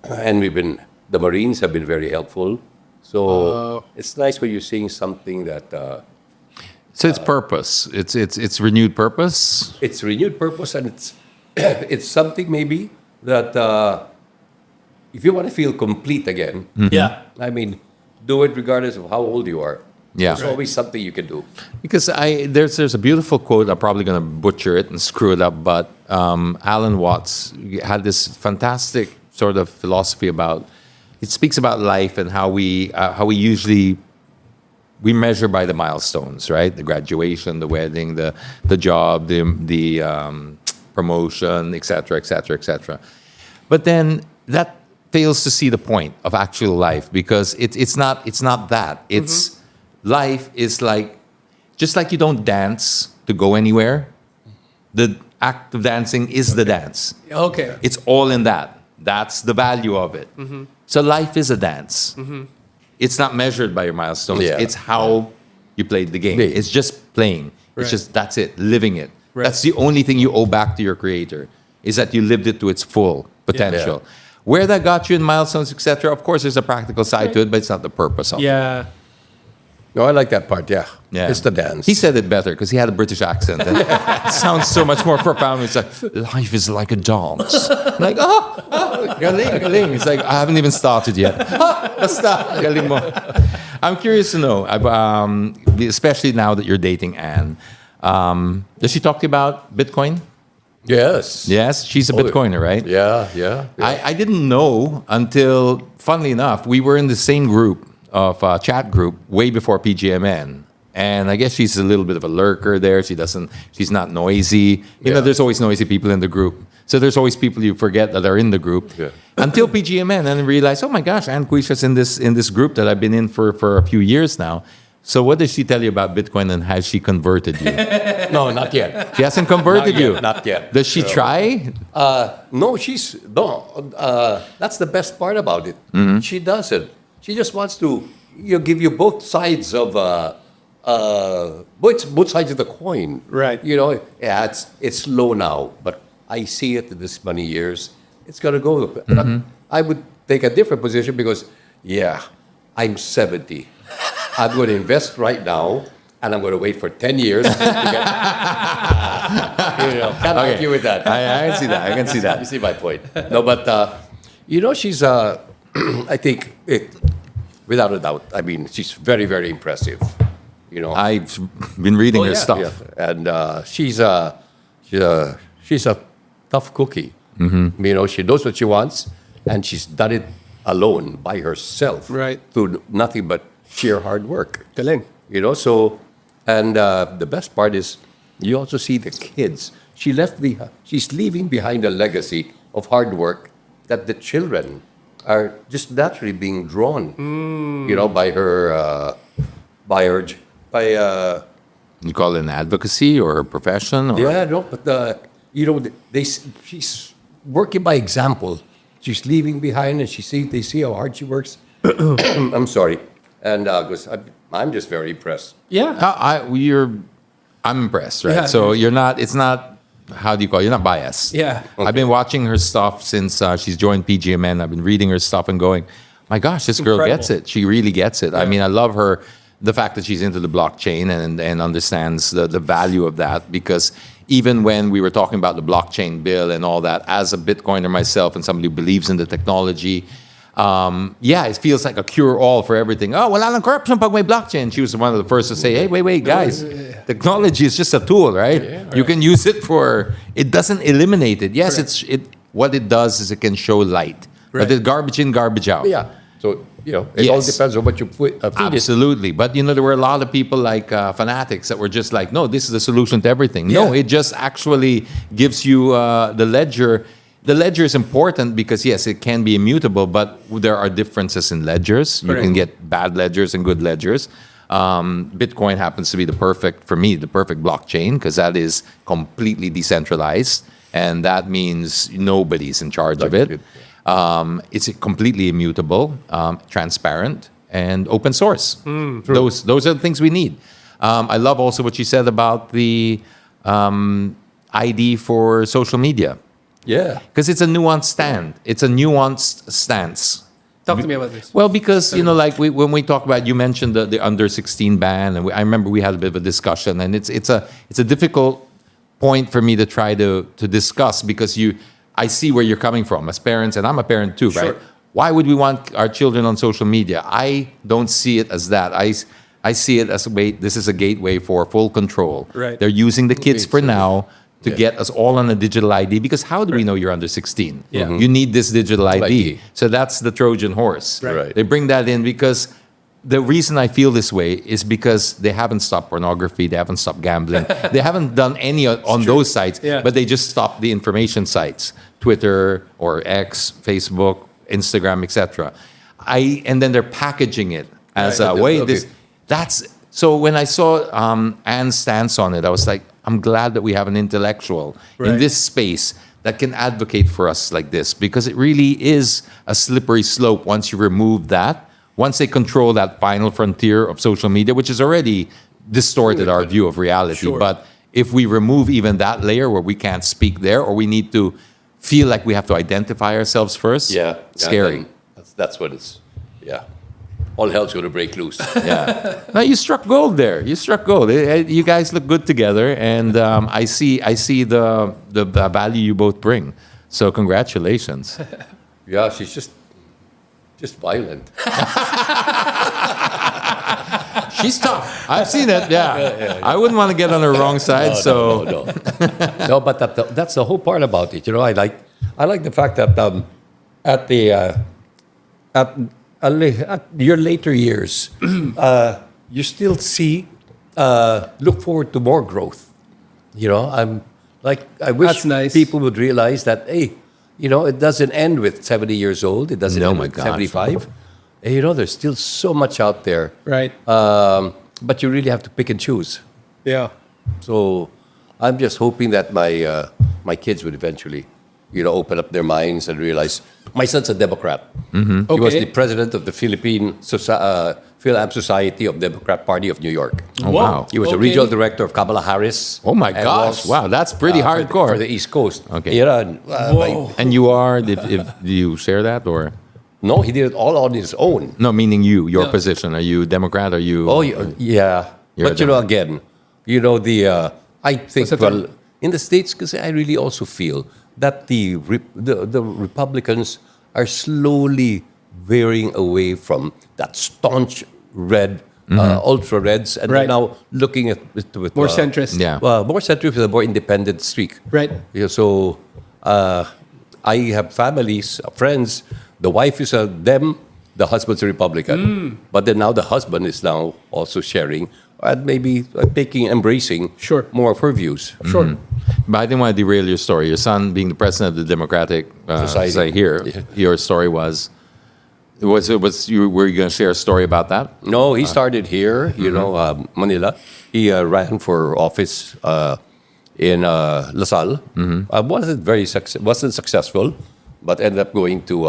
And the Marines have been very helpful. So it's nice when you're seeing something that So it's purpose. It's renewed purpose. it's renewed purpose, and it's something maybe that if you want to feel complete again, Yeah. I mean, do it regardless of how old you are. Yeah. There's always something you can do. Because there's a beautiful quote. I'm probably going to butcher it and screw it up, but Alan Watts had this fantastic sort of philosophy about. It speaks about life and how we usually we measure by the milestones, right? The graduation, the wedding, the job, the promotion, et cetera, et cetera, et cetera. But then that fails to see the point of actual life because it's not that. It's life is like just like you don't dance to go anywhere. The act of dancing is the dance. Okay. It's all in that. That's the value of it. So life is a dance. It's not measured by your milestones. Yeah. It's how you played the game. Yeah. It's just playing. Right. It's just that's it, living it. Right. That's the only thing you owe back to your creator is that you lived it to its full potential. Yeah. Where that got you in milestones, etc. Of course, there's a practical side to it, but it's not the purpose of it. Yeah. No, I like that part. Yeah. Yeah. It's the dance. He said it better because he had a British accent. And it sounds so much more profound. It's like, life is like a dance. Like, galing, galing. It's like, I haven't even started yet. Basta, galing mo. I'm curious to know, especially now that you're dating Anne, does she talk to you about Bitcoin? Yes. Yes, she's a Oh, Bitcoiner, right? Yeah. I didn't know until, funnily enough, we were in the same group of chat group way before PGMN. And I guess she's a little bit of a lurker there. She's not noisy. You know, there's always noisy people in the group. So there's always people you forget that are in the group. Yeah. Until PGMN and realize, oh my gosh, Anne Quisha's in this group that I've been in for a few years now. So what does she tell you about Bitcoin and has she converted you? No, not yet. She hasn't converted Not yet, you. not yet. Does she try? No, that's the best part about it. She doesn't. She just wants to give you both sides of both sides of the coin. Right. Yeah, it's low now, but I see it in this many years. It's gonna go. But I would take a different position because, I'm 70. I'm going to invest right now, and I'm going to wait for 10 years to get. Can't argue with that. I can see that. I can see You that. see my point. No, but she's. I think without a doubt. I mean, she's very, very impressive. I've been reading her stuff. Yeah. And she's a tough cookie. She knows what she wants, and she's done it alone by herself. Right. Through nothing but sheer hard work. Galing. You know, so, and the best part is you also see the kids. She's leaving behind a legacy of hard work that the children are just naturally being drawn, you know, by her, You call it an advocacy or a profession? Or? yeah, no, but you know, she's working by example. She's leaving behind, and they see how hard she works. I'm sorry, and 'cause I'm just very impressed. Yeah. I'm impressed, right? Yeah. So you're not. It's not. How do you call it? You're not biased. Yeah. I've been watching her stuff since she's joined PGMN. I've been reading her stuff and going, my gosh, this girl Incredible. gets it. She really gets it. I mean, I love her. The fact that she's into the blockchain and understands the value of that, because even when we were talking about the blockchain bill and all that, as a Bitcoiner myself and somebody who believes in the technology, it feels like a cure-all for everything. Oh, wala nang corruption pag may blockchain. She was one of the first to say, hey, wait, guys. Technology is just a tool, right? You can use it it doesn't eliminate it. Yes, what it does is it can show light. Right. But it's garbage in, garbage out. Yeah, so you know, it all Yes. depends on what you feed it. Absolutely. But, there were a lot of people like fanatics that were just like, no, this is the solution to everything. No, Yeah. it just actually gives you the ledger. The ledger is important because, yes, it can be immutable, but there are differences in ledgers. You can get bad ledgers and good ledgers. Bitcoin happens to be the perfect blockchain, because that is completely decentralized. And that means nobody's in charge of it. It's completely immutable, transparent, and open source. Those are the things we need. I love also what you said about the ID for social media, Yeah, because it's a nuanced stand. It's a nuanced stance. Talk to me about this. Well, because like when we talk about, you mentioned the under 16 ban, and I remember we had a bit of a discussion, and it's a difficult point for me to try to discuss, because I see where you're coming from as parents, and I'm a parent too, right? Why would we want our children on social media? I don't see it as that. I see it as this is a gateway for full control. Right. They're using the kids for now to get us all on a digital ID, because how do we know you're under 16? Yeah. You need this digital ID. ID. So that's the Trojan horse. Right. They bring that in because the reason I feel this way is because they haven't stopped pornography, they haven't stopped gambling, they haven't done any on those sites, Yeah. but they just stopped the information sites, Twitter or X, Facebook, Instagram, etc. And then they're packaging it as a way. So when I saw Anne's stance on it, I was like, I'm glad that we have an intellectual in Right. this space that can advocate for us like this, because it really is a slippery slope once you remove that. Once they control that final frontier of social media, which has already distorted our view of reality. Sure. But if we remove even that layer where we can't speak there, or we need to feel like we have to identify ourselves first, scary. That's what it's. Yeah, all hell's going to break loose. Yeah. No, you struck gold there. You struck gold. You guys look good together, and I see the value you both bring. So congratulations. Yeah, she's just violent. She's tough. I've seen it. Yeah. I wouldn't want to get on her wrong side. No, but that's the whole part about it. You know, I like the fact that at your later years, you still look forward to more growth. You know, I wish That's nice. people would realize that, hey, you know, it doesn't end with 70 years old. It doesn't No, end my with God. 75. And, you know, there's still so much out there. Right. But you really have to pick and choose. Yeah. So I'm just hoping that my kids would eventually, you know, open up their minds and realize my son's a Democrat. Mm-hmm. He was Okay. the president of the Phil-Am Society of Democrat Party of New York. Oh, wow. He was a Okay. regional director of Kamala Harris. Oh my and gosh! was, Wow, that's pretty hardcore. for the East Coast. Okay. You know, and, Whoa. And you are? Do you share that, or no, he did it all on his own. no? Meaning your No. position? Are you Democrat? Are you? Oh, yeah. You're But you know, again, you know, I think, What's that well, in the States, because I really also feel that the Republicans are slowly veering away from that staunch red, ultra reds, and Right. they're now looking at it with More centrist. Yeah. more centrist with a more independent streak. Right. Yeah, so I have families, friends. The wife is a Dem, the husband's a Republican. But then now the husband is now also sharing and maybe embracing Sure. more of her views. Sure. But I didn't want to derail your story. Your son being the president of the Democratic Society here, Yeah. your story was were you going to share a story about that? No, he started here, Manila. He ran for office in LaSalle. Wasn't successful, but ended up going to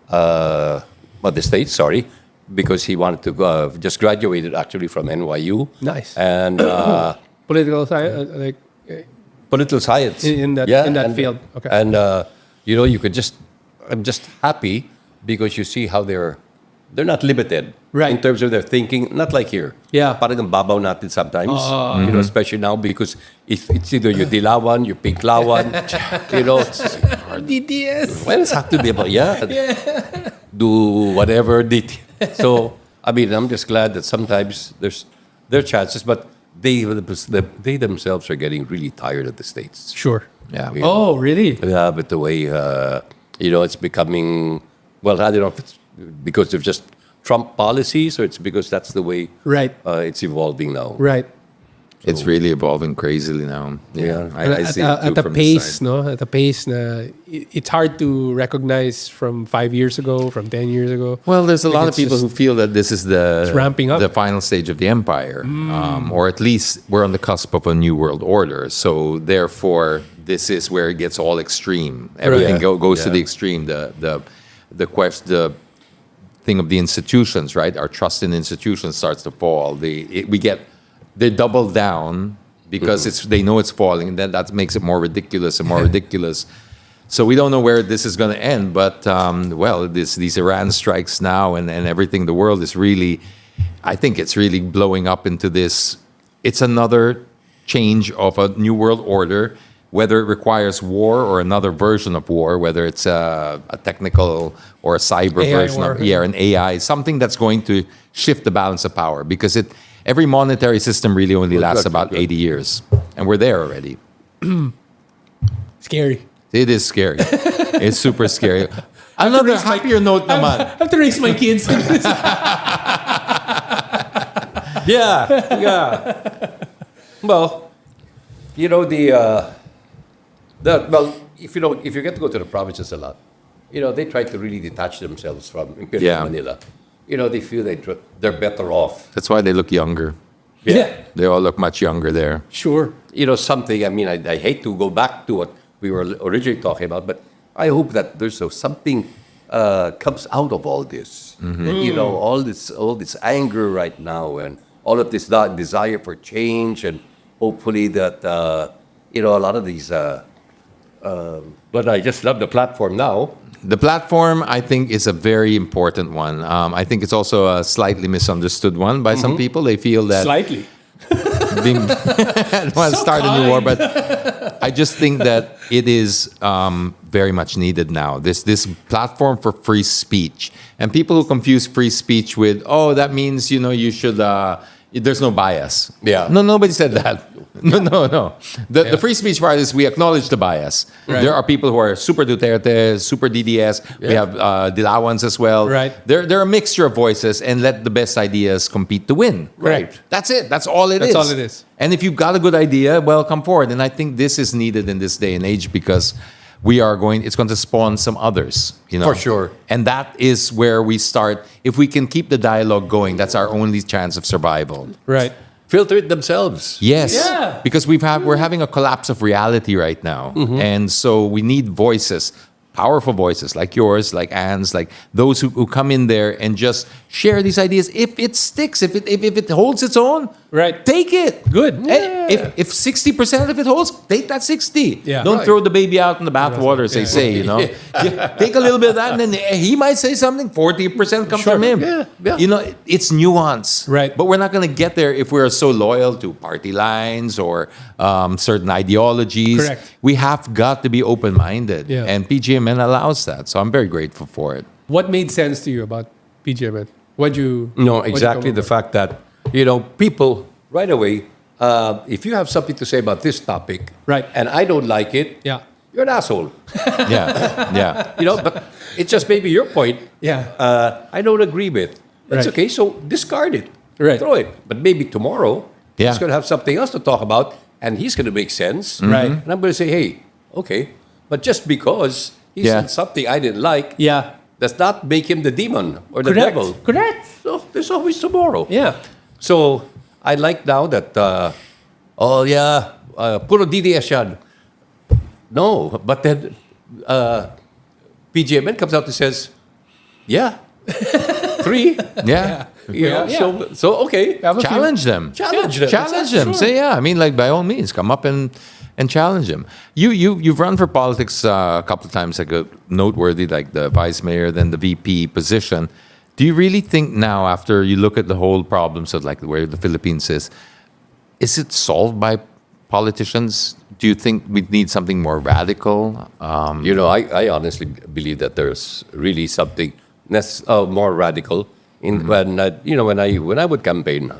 the States, because he wanted to just graduated actually from NYU. Nice. And Political science, political science. In that field. Okay. And, you could I'm just happy because you see how they're not limited Right. in terms of their thinking, not like here. Yeah. Parang ang babaw natin sometimes, especially now because it's either you dilawan, you pinklawan, DDS. Well, it's have to be about, do whatever. So, I mean, I'm just glad that sometimes there are chances, but they themselves are getting really tired of the States. Sure. Yeah. Oh, really? Yeah, but the way, it's becoming, well, I don't know if it's because of just Trump policies or it's because that's the way Right. it's evolving now. Right. It's really evolving crazily now. Yeah. I see it too at a from the pace, side. no? At a pace na it's hard to recognize from 5 years ago, from 10 years ago. Well, there's a lot of it's people who just- feel that this is It's ramping up. the final stage of the empire, or at least we're on the cusp of a new world order. So therefore, this is where it gets all extreme. Everything Yeah. goes to Yeah. the extreme. The thing of the institutions, right? Our trust in institutions starts to fall. They double down because they know it's falling, and then that makes it more ridiculous and more ridiculous. So we don't know where this is going to end, but these Iran strikes now and everything, the world is really, I think it's really blowing up into this. It's another change of a new world order, whether it requires war or another version of war, whether it's a technical or a cyber AI version war. of an AI, something that's going to shift the balance of power, because every monetary system really only lasts about 80 years, and we're there already. Scary. It is scary. It's super scary. Another happier note I naman. have to raise my kids. Yeah. Well, if you get to go to the provinces a lot, they try to really detach themselves from Imperial Manila. They feel they're better off. That's why they look younger. Yeah. They all look much younger there. Sure. Something. I mean, I hate to go back to what we were originally talking about, but I hope that there's something comes out of all this. All this anger right now, and all of this desire for change, and hopefully that a lot of these. But I just love the platform now. The platform, I think, is a very important one. I think it's also a slightly misunderstood one by some people. They feel that Slightly. being I don't want to start a new war, but I just think that it is very much needed now. This platform for free speech, and people who confuse free speech with that means you should. There's no bias. Yeah. No, nobody said that. No. The free speech part is we acknowledge the bias. Right. There are people who are super Duterte, super DDS. We have Dilawans as well. Right. They're a mixture of voices, and let the best ideas compete to win. Right. That's it. That's all it is. That's all it is. And if you've got a good idea, well, come forward. And I think this is needed in this day and age because it's going to spawn some others, For sure. And that is where we start. If we can keep the dialogue going, that's our only chance of survival. Right. Filter it themselves. Yes. Yeah. Because we're having a collapse of reality right now. And so we need voices, powerful voices like yours, like Anne's, like those who come in there and just share these ideas. If it sticks, if it holds its own, Right. take it. Good. Eh, If 60% of it holds, take that 60. Yeah. Don't Right. throw the baby out in the bathwater, as they say, Yeah, take a little bit of that, and then he might say something. 40% comes Sure. from him. Yeah. It's nuance. Right. But we're not going to get there if we're so loyal to party lines or certain ideologies. Correct. We have got to be open-minded. Yeah. And PGMN allows that. So I'm very grateful for it. What made sense to you about PGMN? No, exactly the fact that, people right away, if you have something to say about this topic, Right. and I don't like it, Yeah. you're an asshole. Yeah. Yeah. But it's just maybe your point. Yeah. I don't agree with. That's Right. okay. So discard it. Right. Throw it. But maybe tomorrow Yeah. he's going to have something else to talk about, and he's going to make sense. Right. And I'm going to say, hey, okay. But just because he Yeah. said something I didn't like, Yeah. does not make him the demon or the Correct. devil. Correct. So there's always tomorrow. Yeah. So I like now that, puro DDS yan. No, but then PGMN comes out and says, yeah, 3. Yeah. So okay. Have a few. Challenge them. Challenge them. Challenge them. Say, yeah. I mean, like, by all means, come up and challenge them. You've run for politics a couple of times, like a noteworthy, like the vice mayor, then the VP position. Do you really think now, after you look at the whole problems of like where the Philippines is it solved by politicians? Do you think we need something more radical? I honestly believe that there's really something more radical. When I would campaign,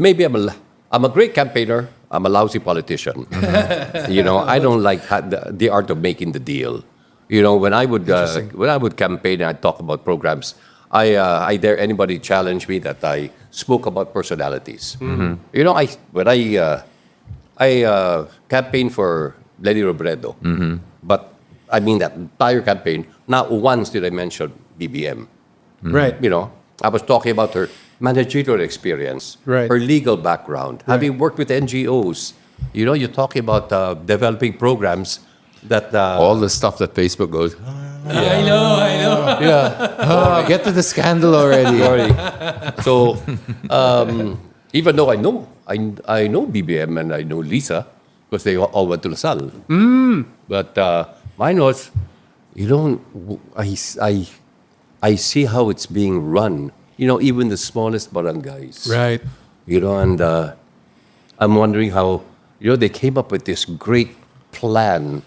maybe I'm a great campaigner. I'm a lousy politician. I don't like the art of making the deal. When I would campaign and I talk about programs, I dare anybody challenge me that I spoke about personalities. When I campaigned for Lenny Robredo, but I mean that entire campaign, not once did I mention BBM. Right. I was talking about her managerial experience, Right. her legal background, having worked with NGOs. You're talking about developing programs that... All the stuff that Facebook goes, I know. yeah. get to the scandal already. Sorry. So, even though I know BBM and I know Lisa, because they all went to Lasal. But mine was, I see how it's being run. Even the smallest barangays. Right. And I'm wondering how, they came up with this great plan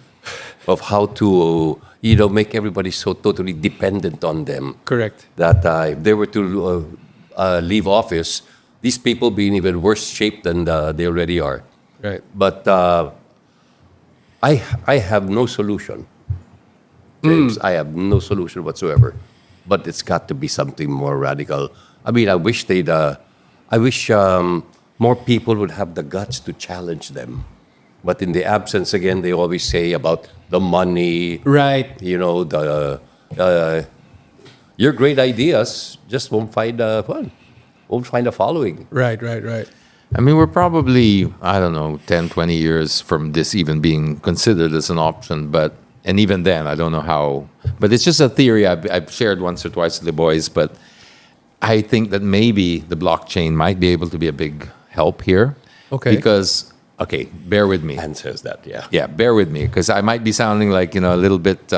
of how to, make everybody so totally dependent on them. Correct. That if they were to leave office, these people be in even worse shape than they already are. Right. But I have no solution. James, I have no solution whatsoever. But it's got to be something more radical. I mean, I wish more people would have the guts to challenge them. But in the absence, again, they always say about the money. Right. Your great ideas just won't find a following. Right. I mean, we're probably, I don't know, 10, 20 years from this even being considered as an option. And even then, I don't know how. But it's just a theory I've shared once or twice with the boys. But I think that maybe the blockchain might be able to be a big help here. Okay. Because, bear with me. And says that, yeah. Yeah, bear with me, because I might be sounding like, a little bit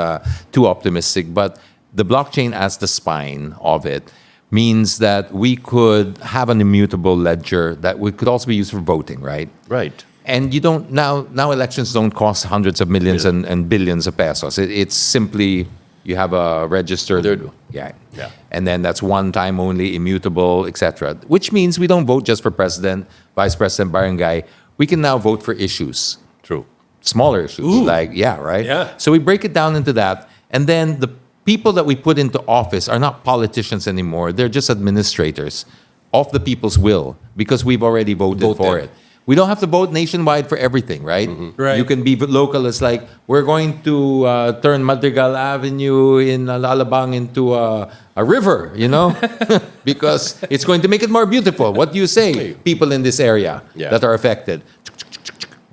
too optimistic, but the blockchain as the spine of it means that we could have an immutable ledger that could also be used for voting, right? Right. And you don't, now elections don't cost hundreds of millions and billions of pesos. It's simply, you have a registered, yeah. And then that's one time only, immutable, etc. Which means we don't vote just for president, vice president, barangay. We can now vote for issues. True. Smaller issues, right? Yeah. So we break it down into that, and then the people that we put into office are not politicians anymore. They're just administrators of the people's will, because we've already voted for it. We don't have to vote nationwide for everything, right? Right. You can be local. It's like, we're going to turn Madrigal Avenue in Alabang into a river, because it's going to make it more beautiful. What do you say, people in this area that are affected?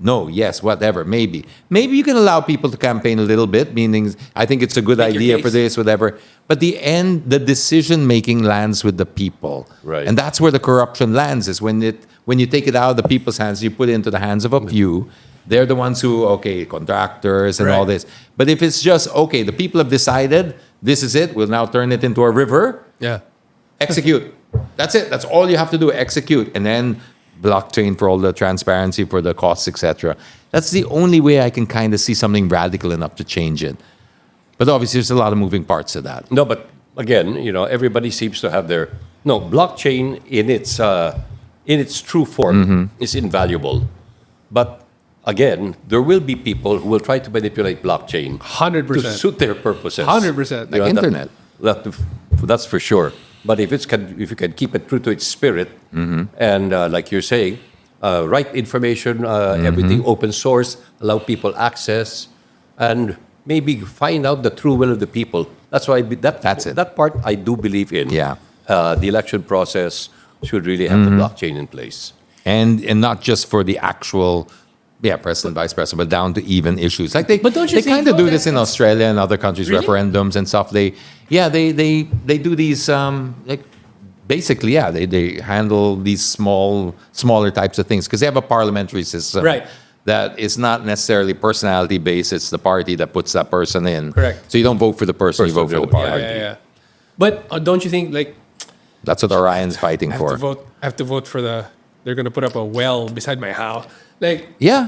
No, yes, whatever, maybe. Maybe you can allow people to campaign a little bit, meaning I think it's a good idea for this, whatever. But the decision-making lands with the people. Right. And that's where the corruption lands, is when you take it out of the people's hands, you put it into the hands of a few. They're the ones who, contractors and all this. But if it's just, the people have decided, this is it, we'll now turn it into a river, Yeah. execute. That's it. That's all you have to do, execute. And then blockchain for all the transparency, for the costs, etc. That's the only way I can kind of see something radical enough to change it. But obviously, there's a lot of moving parts to that. No, but again, everybody seems to have their... No, blockchain in its true form is invaluable. But again, there will be people who will try to manipulate blockchain 100%. to suit their purposes. 100%. You know, internet. That's for sure. But if you can keep it true to its spirit, and like you're saying, write information, everything open source, allow people access, and maybe find out the true will of the people. That's why That's it. That part I do believe in. Yeah. The election process should really have the blockchain in place. And not just for the actual president, vice president, but down to even issues. Like But don't you they think, kind of though, do this in that's- Australia and other countries, Really? referendums and stuff. They do these like basically they handle these smaller types of things because they have a parliamentary system. Right. That is not necessarily personality based. It's the party that puts that person in. Correct. So you don't vote for the person, you vote for the Personal party. Yeah. But don't you think like That's what Orion's fighting I for. have to vote for they're gonna put up a well beside my house. Like Yeah.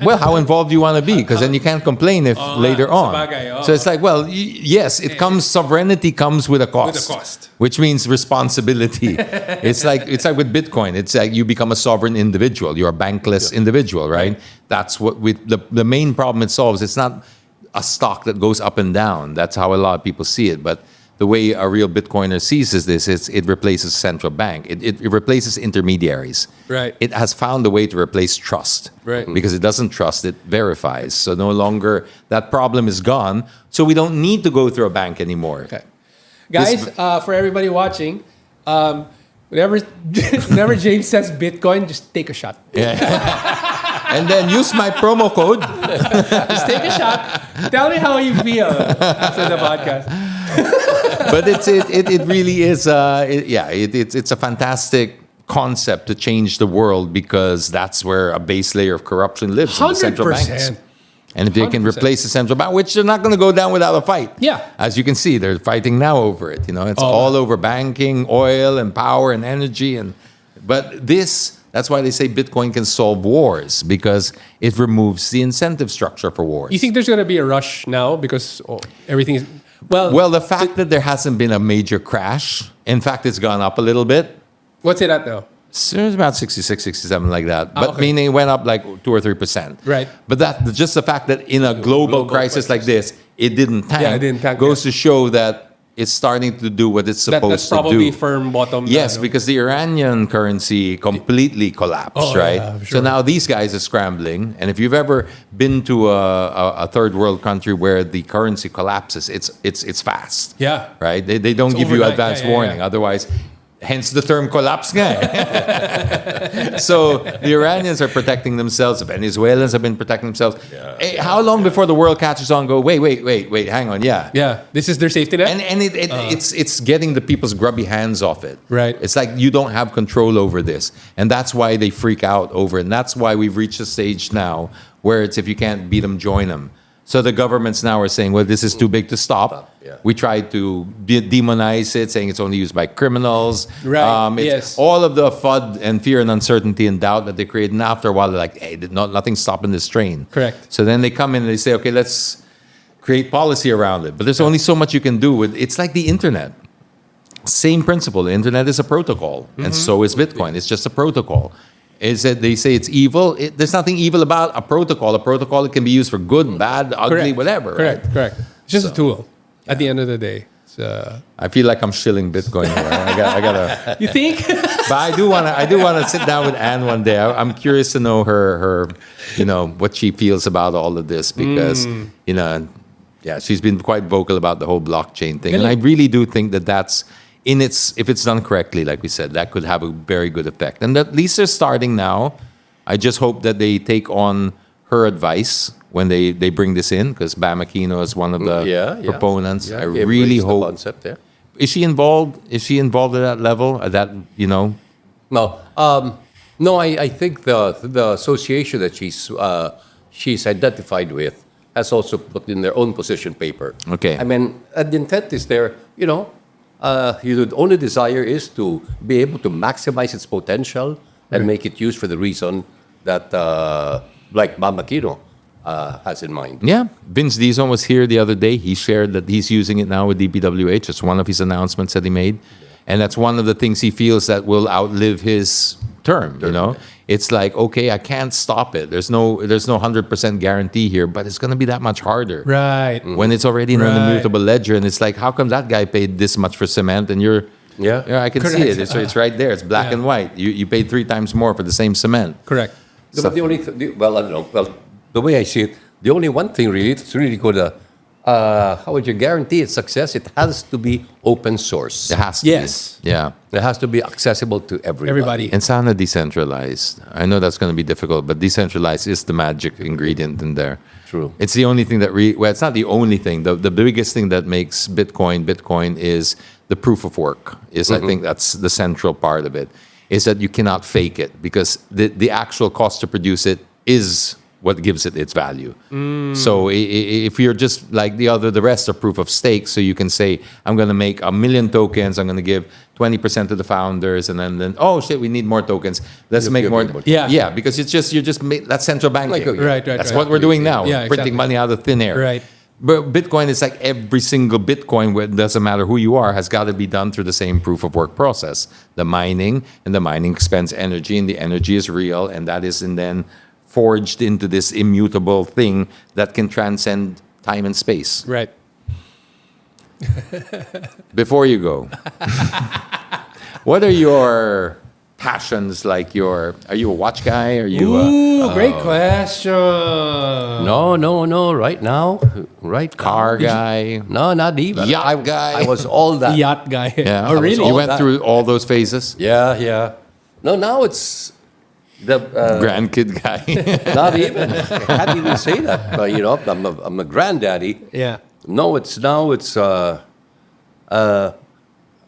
Well, how involved do you want to be? Because then you can't complain if later sa on. bagay, So it's like, well, yes, it comes. Sovereignty comes with a cost. With a cost. Which means responsibility. it's like with Bitcoin. It's like you become a sovereign individual. You're a bankless individual, right? That's what the main problem it solves. It's not a stock that goes up and down. That's how a lot of people see it. But the way a real Bitcoiner sees this is it replaces central bank. It replaces intermediaries. Right. It has found a way to replace trust. Right. Because it doesn't trust, it verifies. So no longer that problem is gone. So we don't need to go through a bank anymore. Okay. Guys, for everybody watching, whenever James says Bitcoin, just take a shot. And then use my promo code. Just take a shot. Tell me how you feel after the podcast. But it really is. It's a fantastic concept to change the world because that's where a base layer of corruption lives. In the central banks. 100%. And if they can 100%. replace the central bank, which they're not going to go down without a fight. Yeah. As you can see, they're fighting now over it. It's all over banking, oil, and power and energy. But that's why they say Bitcoin can solve wars because it removes the incentive structure for wars. You think there's going to be a rush now because everything is... Well, the fact that there hasn't been a major crash, in fact, it's gone up a little bit. What's it at now? So it's about 66, 67, like that. But okay. meaning it went up like 2 or 3%. Right. But just the fact that in a global crisis like this, it didn't tank, Yeah, it didn't tank, goes to show that it's starting to do what it's supposed That's to probably do. firm bottom. Yes, now, no? because the Iranian currency completely collapsed, Oh, right? yeah, So sure. now these guys are scrambling. And if you've ever been to a third world country where the currency collapses, it's fast. Yeah. Right? They don't It's give you overnight. advance Yeah, yeah, warning. yeah. Otherwise, hence the term collapse nga. So the Iranians are protecting themselves. The Venezuelans have been protecting themselves. Hey, how long before the world catches on and go, wait, hang on, yeah. Yeah. This is their safety net? And it's getting the people's grubby hands off it. Right. It's like you don't have control over this. And that's why they freak out over it. And that's why we've reached a stage now where it's if you can't beat them, join them. So the governments now are saying, well, this is too big to stop. Yeah. We tried to demonize it, saying it's only used by criminals. Right, It's yes. all of the FUD and fear and uncertainty and doubt that they create. And after a while, they're like, hey, nothing's stopping this train. Correct. So then they come in and they say, okay, let's create policy around it. But there's only so much you can do with it's like the internet. Same principle. The internet is a protocol, and so is Bitcoin. It's just a protocol. Is that they say it's evil? There's nothing evil about a protocol. A protocol it can be used for good, bad, ugly, Correct. whatever. Correct. Right? Correct. It's just a tool at the end of the day. I feel like I'm shilling Bitcoin. Here. I gotta. You think? But I do wanna sit down with Anne one day. I'm curious to know her what she feels about all of this because she's been quite vocal about the whole blockchain thing, and I really do think that's if it's done correctly, like we said, that could have a very good effect. And at least they're starting now. I just hope that they take on her advice when they bring this in, because Bam Aquino is one of the proponents. Yeah, I he really embraced the hope. concept, yeah. Is she involved? Is she involved at that level? At that, No, I think the association that she's identified with has also put in their own position paper. Okay. I mean, the intent is there. The only desire is to be able to maximize its potential and make it used for the reason that, like Mama Aquino has in mind. yeah. Vince Dizon was here the other day. He shared that he's using it now with DPWH. It's one of his announcements that he made. And that's one of the things he feels that will outlive his term, you know? It's like, okay, I can't stop it. There's no 100% guarantee here, but it's going to be that much harder. Right. When it's already in an Right. immutable ledger, and it's like, how come that guy paid this much for cement and you're... Yeah. I can see Correct. it. It's right there. It's black Yeah. and white. You paid 3 times more for the same cement. Correct. No, but the only well, I don't know. Well, the way I see it, the only one thing really, it's really good. How would you guarantee its success? It has to be open source. It has to Yes. be. Yeah. It has to be accessible to everybody. Everybody. And sana decentralized. I know that's going to be difficult, but decentralized is the magic ingredient in there. True. It's the only thing that well, it's not the only thing. The biggest thing that makes Bitcoin is the proof of work. I think that's the central part of it. Is that you cannot fake it because the actual cost to produce it is what gives it its value. So if you're just like the rest are proof of stake, so you can say, I'm going to make 1 million tokens, I'm going to give 20% to the founders, and then oh shit, we need more tokens. Let's make more. Yeah. Because you're just that's central banking. Right. That's what we're doing now. Yeah, Printing exactly. money out of thin air. Right. But Bitcoin is like every single Bitcoin, it doesn't matter who you are, has got to be done through the same proof of work process. The mining expends energy, and the energy is real, and that is then forged into this immutable thing that can transcend time and space. Right. Before you go, what are your passions? Are you a watch guy? Are you Ooh, great question. No. Right now, car guy? No, not even. Yacht guy? I was all that. Yacht guy. Yeah. Oh, really? You all went that. through all those phases? Yeah. No, now it's the Grandkid guy. not even. I can't even say that. But, I'm a granddaddy. Yeah. No, it's I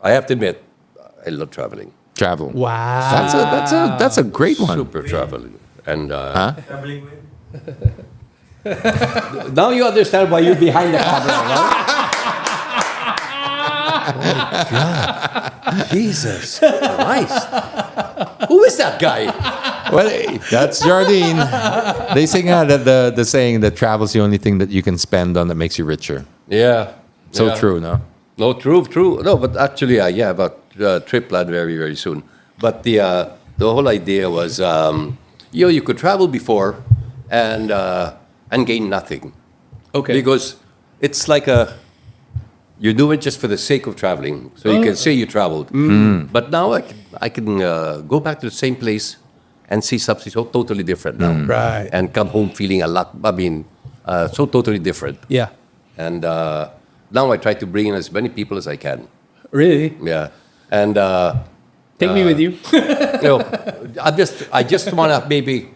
have to admit, I love traveling. Travel. Wow. That's a great one. Super traveling. And Traveling with? now you understand why you're behind the camera, right? Oh, God. Jesus Christ. Who is that guy? Well, that's Jardine. They sing that the saying that travel's the only thing that you can spend on that makes you richer. Yeah. So Yeah. true, no? No, true. No, but actually, yeah, about trip planned very, very soon. But the whole idea was, you could travel before and gain nothing. Okay. Because it's like you do it just for the sake of traveling. So you can say you traveled. But now I can go back to the same place and see something so totally different now. Right. And come home feeling so totally different. Yeah. And now I try to bring in as many people as I can. Really? Yeah. And Take me with you. I just want to maybe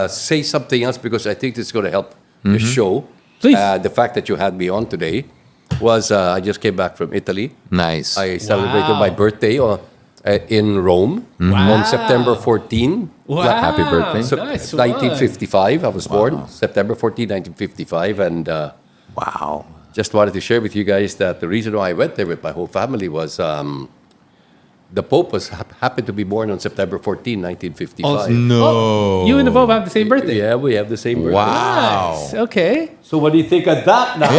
say something else because I think this is going to help the show. Please. The fact that you had me on today was I just came back from Italy. Nice. I celebrated Wow. my birthday in Rome on September 14. Wow. Happy birthday. So, Nice 1955. I was born September 14, 1955, and Wow. just wanted to share with you guys that the reason why I went there with my whole family was the Pope happened to be born on September 14, 1955. No. You and the Pope have the same birthday. Yeah, we have the same birthday. Wow. Nice. Okay. So what do you think of that now?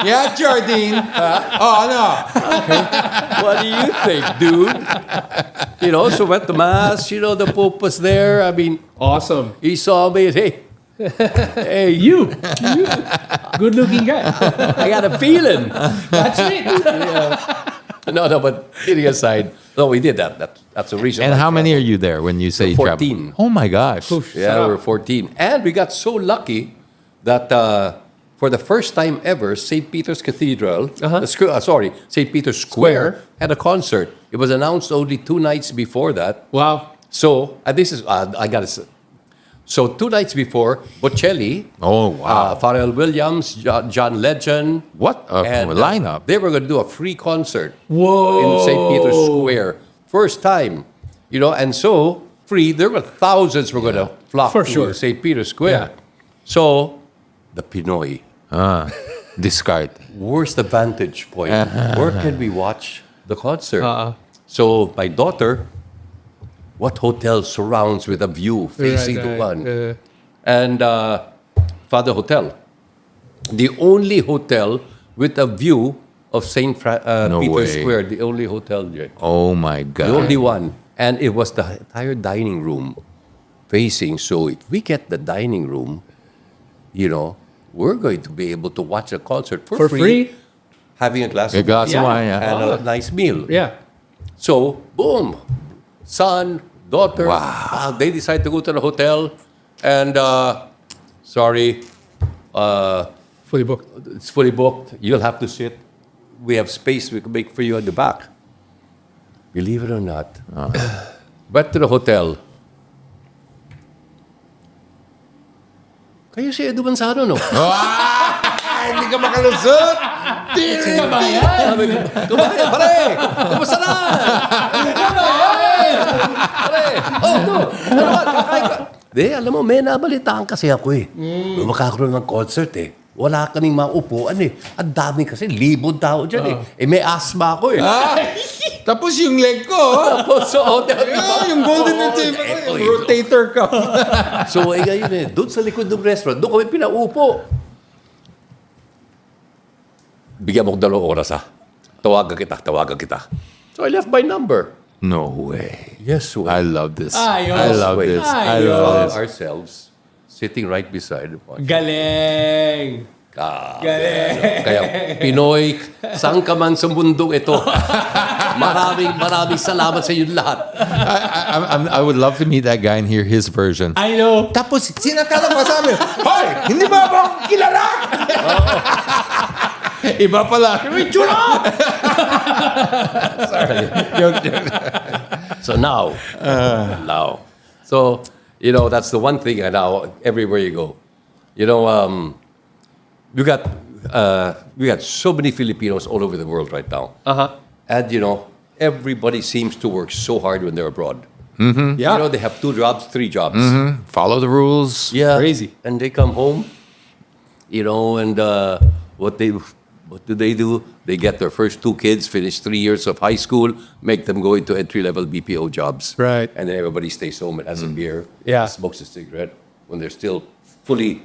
Yeah, Jardine. Oh, no. What do you think, dude? So went to Mass, the Pope was there. I mean, Awesome. he saw me and, hey, You. Good looking guy. I got a feeling. That's it. No, but kidding aside, no, we did that. That's the reason. And why I how many are traveled. you there when you say 14. travel? Oh, my gosh. Yeah, we were 14. And we got so lucky that for the first time ever, St. Peter's Cathedral, St. Peter's Square, had a concert. It was announced only 2 nights before that. Wow. So, this is, I got to say. So, 2 nights before, Bocelli, Oh, wow. Pharrell Williams, John Legend. What a and lineup. They were going to do a free concert Whoa. in St. Peter's Square. First time, and so free. There were thousands were going to flock For to sure. St. Peter's Square. Yeah. So, the Pinoy. Discard. Where's the vantage point? Where can we watch the concert? Uh-uh. So, my daughter, what hotel surrounds with a view facing the one? And Father Hotel. The only hotel with a view of St. No Peter's way. Square. The only hotel there. Oh, my The God. only one. And it was the entire dining room facing. So if we get the dining room, we're going to be able to watch a concert for free, having a glass A glass Yeah. of wine, yeah. and a nice meal. Yeah. So, boom, son, daughter, Wow. they decide to go to the hotel, and sorry, Fully booked. it's fully booked. You'll have to sit. We have space we can make for you at the back. Believe it or not, back to the hotel. Kayo si Edu Manzano, no? Hindi ka makalusot! Sabi ko, kumaya, pare! Kumusta na? Pare! Oh, no! Ano ba? Kakain ka? Di, alam mo, may nabalitaan kasi ako eh. Makakaroon ng concert eh. Wala kaming maupuan eh. Ang dami kasi, libon tao dyan eh. May asthma ako eh. Tapos yung leg ko, Tapos, yung golden Ito, rotator cuff. So, ngayon eh, doon sa likod ng restaurant, doon kami pinaupo. Bigyan mo ko 2 oras ha. Tawagan kita. So, I left my number. No way. Yes, so I love this. Ayos. I love Wait. this. I Ayos. love found this. ourselves sitting right beside the podcast. Galing. Galing. Kaya, Pinoy, saan ka man sa mundong ito, maraming salamat sa inyo lahat. I would love to meet that guy and hear his version. I know. Tapos, sinatala pa sa amin, Hoy! Hindi ba ako kilala? Iba pala. Sorry. Joke. So now, so, that's the one thing now, everywhere you go. We got so many Filipinos all over the world right now. And, everybody seems to work so hard when they're abroad. Yeah. They have 2 jobs, 3 jobs. Follow the rules. Yeah. Crazy. And they come home, and what do they do? They get their first 2 kids, finish 3 years of high school, make them go into entry-level BPO jobs. Right. And then everybody stays home and has a beer, Yeah. smokes a cigarette, when they're still fully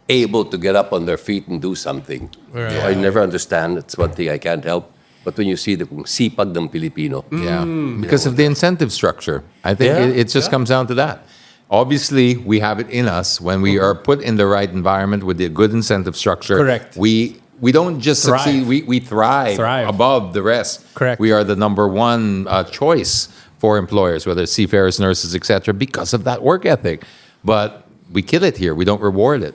able to get up on their feet and do something. Right. So I never understand. It's one thing I can't help. But when you see the kung sipag ng Pilipino, Yeah, because of the incentive structure. I think Yeah, it just comes down to that. Obviously, we have it in us when we are put in the right environment with the good incentive structure. Correct. We don't just Thrive. succeed; we thrive, Thrive. above the rest. Correct. We are the number one choice for employers, whether it's seafarers, nurses, etc., because of that work ethic. But we kill it here. We don't reward it.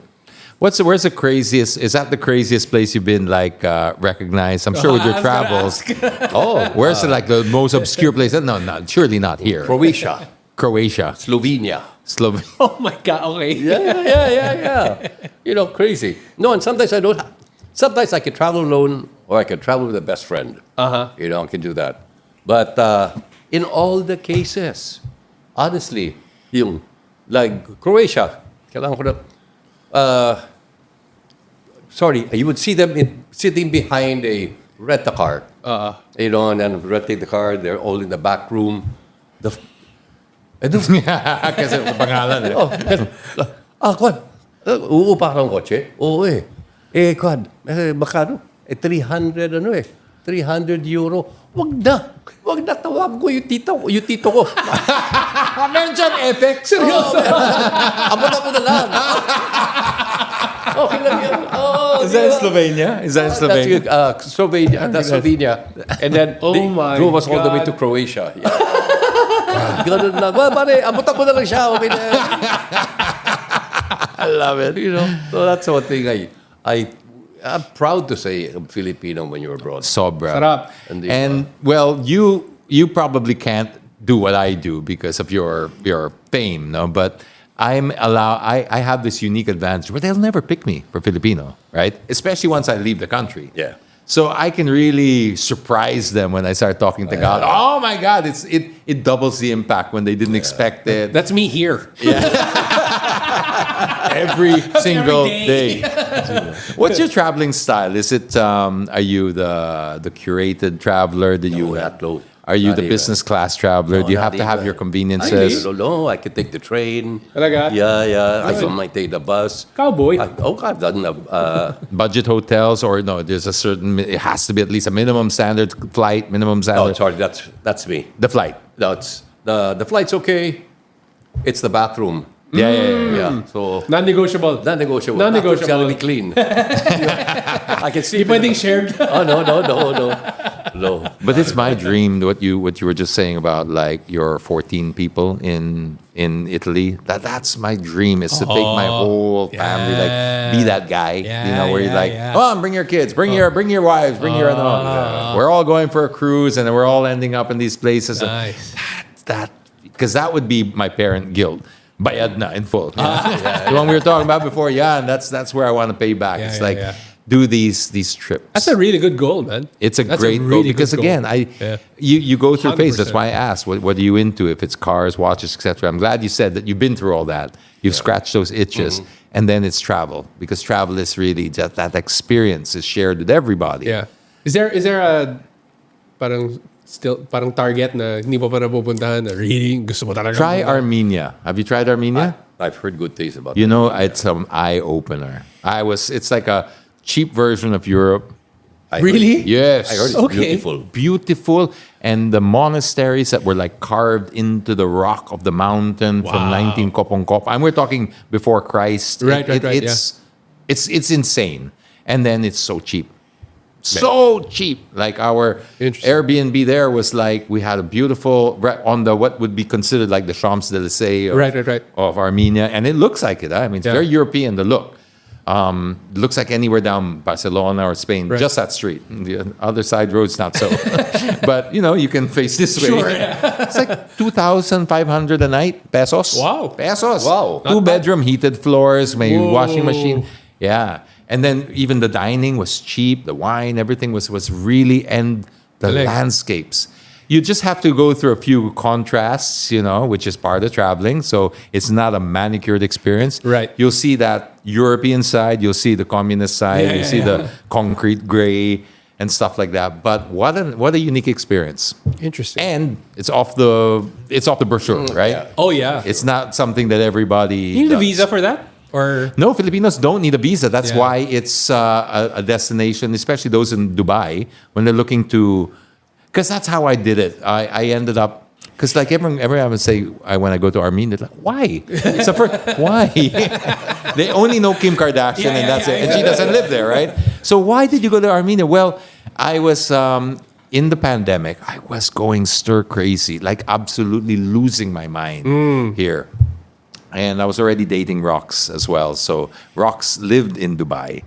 Where's the craziest? Is that the craziest place you've been recognized? I'm sure with your I was gonna travels. ask. oh, Where's the most obscure place? No, surely not here. Croatia, Croatia, Slovenia. Slovenia. Oh my God. Okay. Yeah. Crazy. No, and sometimes I don't. Sometimes I can travel alone, or I can travel with a best friend. I can do that. But in all the cases, honestly, like Croatia, kailangan ko na. Sorry, you would see them sitting behind a rent-a-car. And then renting the car, they're all in the back room. Kasi pangalan eh. Kwan, uupa ka ng kotse? Oo eh. Kwan, makano? 300 300 euro. Wag na, tawag ko yung tito ko. Mention FX. Seryoso. Abot ako na lang. Okay lang yan. Is that in Slovenia? Is that in Slovenia? Slovenia. That's Slovenia. And then, Oh they my drove us all the way God. to Croatia. Yeah. Ganun lang. Well, pare, abot ako na lang siya. Okay na. I love it. So that's one thing I'm proud to say I'm Filipino when you're abroad. Sobra. Sarap. And well, you probably can't do what I do because of your fame, no? But I have this unique advantage where they'll never pick me for Filipino, right? Especially once I leave the country. Yeah. So I can really surprise them when I start talking Tagalog. Oh my God, it doubles the impact when they didn't expect it. That's me here. Every single every day. day. What's your traveling style? Is it are you the curated traveler? not low. Are you Not the even. business class traveler? Do you not have to have even. your conveniences? No, I can take the train. Talaga? Yeah. I might take the bus. Cowboy. I've done Budget hotels or no? There's a certain. It has to be at least a minimum standard flight. Minimum Oh, standard. sorry, that's me. The flight. No, it's the flight's okay. It's the bathroom. Yeah. So Non-negotiable. non-negotiable. Non-negotiable. Bathroom's gotta be clean. I can see. Di pwedeng shared. Oh no. But it's my dream what you were just saying about like your 14 people in Italy. That's my dream is to take my whole family, like be that guy, where you're like, oh, bring your kids, bring your wives, bring your we're all going for a cruise and then we're all ending up in these places. Nice. That because that would be my parent guilt. Bayad na in full. The one we were talking about before, and that's where I want to pay back. It's like do these trips. That's a really good goal, man. It's a That's great goal really because good goal. again, you go through phases. That's 100%. why I asked, what are you into? If it's cars, watches, etc. I'm glad you said that you've been through all that. You've scratched those itches, and then it's travel because travel is really just that experience is shared with everybody. Yeah. Is there a parang target na hindi mo pa napupuntahan na really gusto mo talaga? Try Armenia. Have you tried Armenia? I've heard good things about You know, it's an eye opener. It's like a cheap version of Europe. Really? Yes. I heard it's Okay. beautiful. Beautiful, and the monasteries that were like carved into the rock of the mountain from 19 Kopongkop. And we're talking before Christ. Right, It's insane, and then it's so cheap. So cheap. Like our Interesting. Airbnb there was like we had a beautiful on the what would be considered like the Champs-Élysées of Armenia, and it looks like it. I mean, it's very European. The look. Looks like anywhere down Barcelona or Spain, just that street. The other side roads, not so. But, you can face this way. Sure, It's like 2,500 a night, pesos. Wow. Pesos. Wow. Two bedroom, heated floors, maybe washing machine. Yeah. And then even the dining was cheap, the wine, everything was really, and the landscapes. You just have to go through a few contrasts, which is part of traveling. So it's not a manicured experience. Right. You'll see that European side, you'll see the communist side, you'll see the concrete gray and stuff like that. But what a unique experience. Interesting. And it's off the brochure, right? yeah. Oh yeah. It's not something that everybody You need a does. visa for that? Or No, Filipinos don't need a visa. That's Yeah. why it's a destination, especially those in Dubai, when they're looking to. Because that's how I did it. I ended up. Because like everyone would say, when I go to Armenia, they're like, why? Why? They only know Kim Kardashian and that's it. And she doesn't live there, right? So why did you go to Armenia? Well, I was in the pandemic. I was going stir crazy, like absolutely losing my mind here. And I was already dating Rox as well. So Rox lived in Dubai.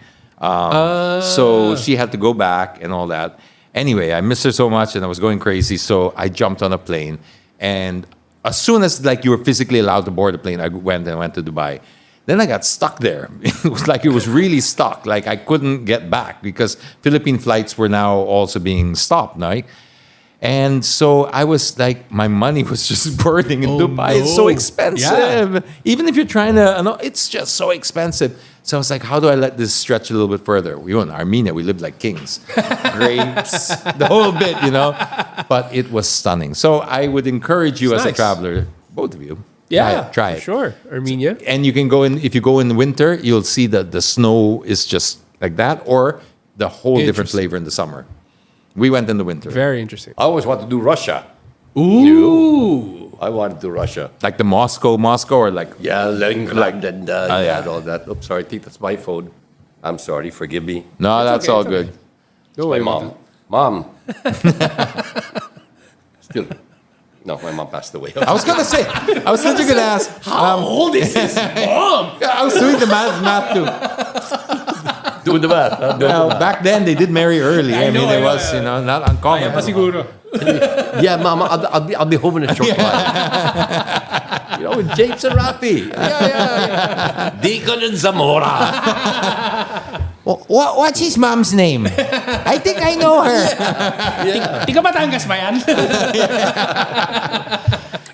So she had to go back and all that. Anyway, I missed her so much and I was going crazy. So I jumped on a plane. And as soon as like you were physically allowed to board the plane, I went to Dubai. Then I got stuck there. It was like it was really stuck. Like I couldn't get back because Philippine flights were now also being stopped, right? And so I was like, my money was just burning in Dubai. It's so expensive. Even if you're trying to, it's just so expensive. So I was like, how do I let this stretch a little bit further? We were in Armenia. We lived like kings. Grapes, the whole bit, But it was stunning. So I would encourage you as a nice. traveler, both of you, try it. Sure. Armenia. And you can go in, if you go in the winter, you'll see that the snow is just like that, or the whole different Interesting. flavor in the summer. We went in the winter. Very interesting. I always wanted to do Russia. Ooh. I wanted to do Russia. Like the Moscow, or like Yeah, Leningrad and yeah. all that. Oops, sorry, I think that's my phone. I'm sorry, forgive me. no, that's okay, all it's good. okay. Don't My worry about it. mom. Still, no, my mom passed away. I was gonna say, I was literally gonna ask. How old is his mom? I was doing the math too. Doing the math. huh? Doing the Well, math. back then they did marry early. I mean, it was not uncommon. Kaya pa siguro. Yeah, Mama, I'll be home in a short while. With James and Raffy. Yeah. Deacon and Zamora. What's his mom's name? I think I know her. Tiga Batangas ba yan?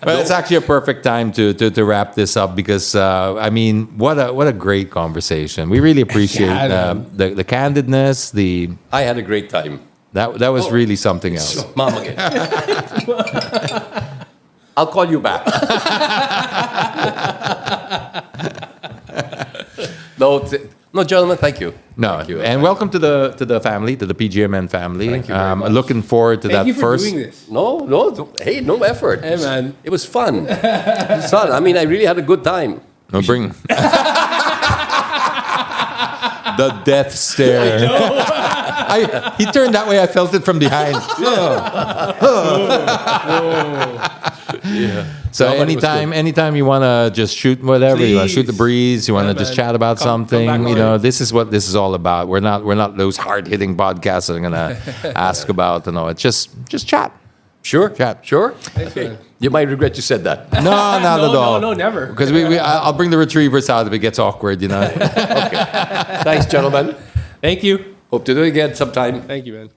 Well, it's actually a perfect time to wrap this up because I mean, what a great conversation. We really appreciate the candidness. I had a great time. That was really something else. Mom again. I'll call you back. No, gentlemen, thank you. No, Thank you. and welcome to the family, to the PGMN family. Thank you very much. Looking forward to Thank that you for first. doing this. No, hey, no effort. Hey, man. It was fun. It was fun. I mean, I really had a good time. No, bring the death stare. He turned that way. I felt it from behind. Yeah. So No, but it was anytime you want to just shoot whatever, you want to shoot the Please. breeze, you want to Yeah, just man. chat about Come something, back you on know, it. this is what this is all about. We're not those hard hitting podcasts that I'm gonna ask about. It's just chat. Sure. Chat. Sure. Thanks, man. You might regret you said that. No, not No, at all. no, never. Because I'll bring the retrievers out if it gets awkward. Thanks, gentlemen. Thank you. Hope to do it again sometime. Thank you, man.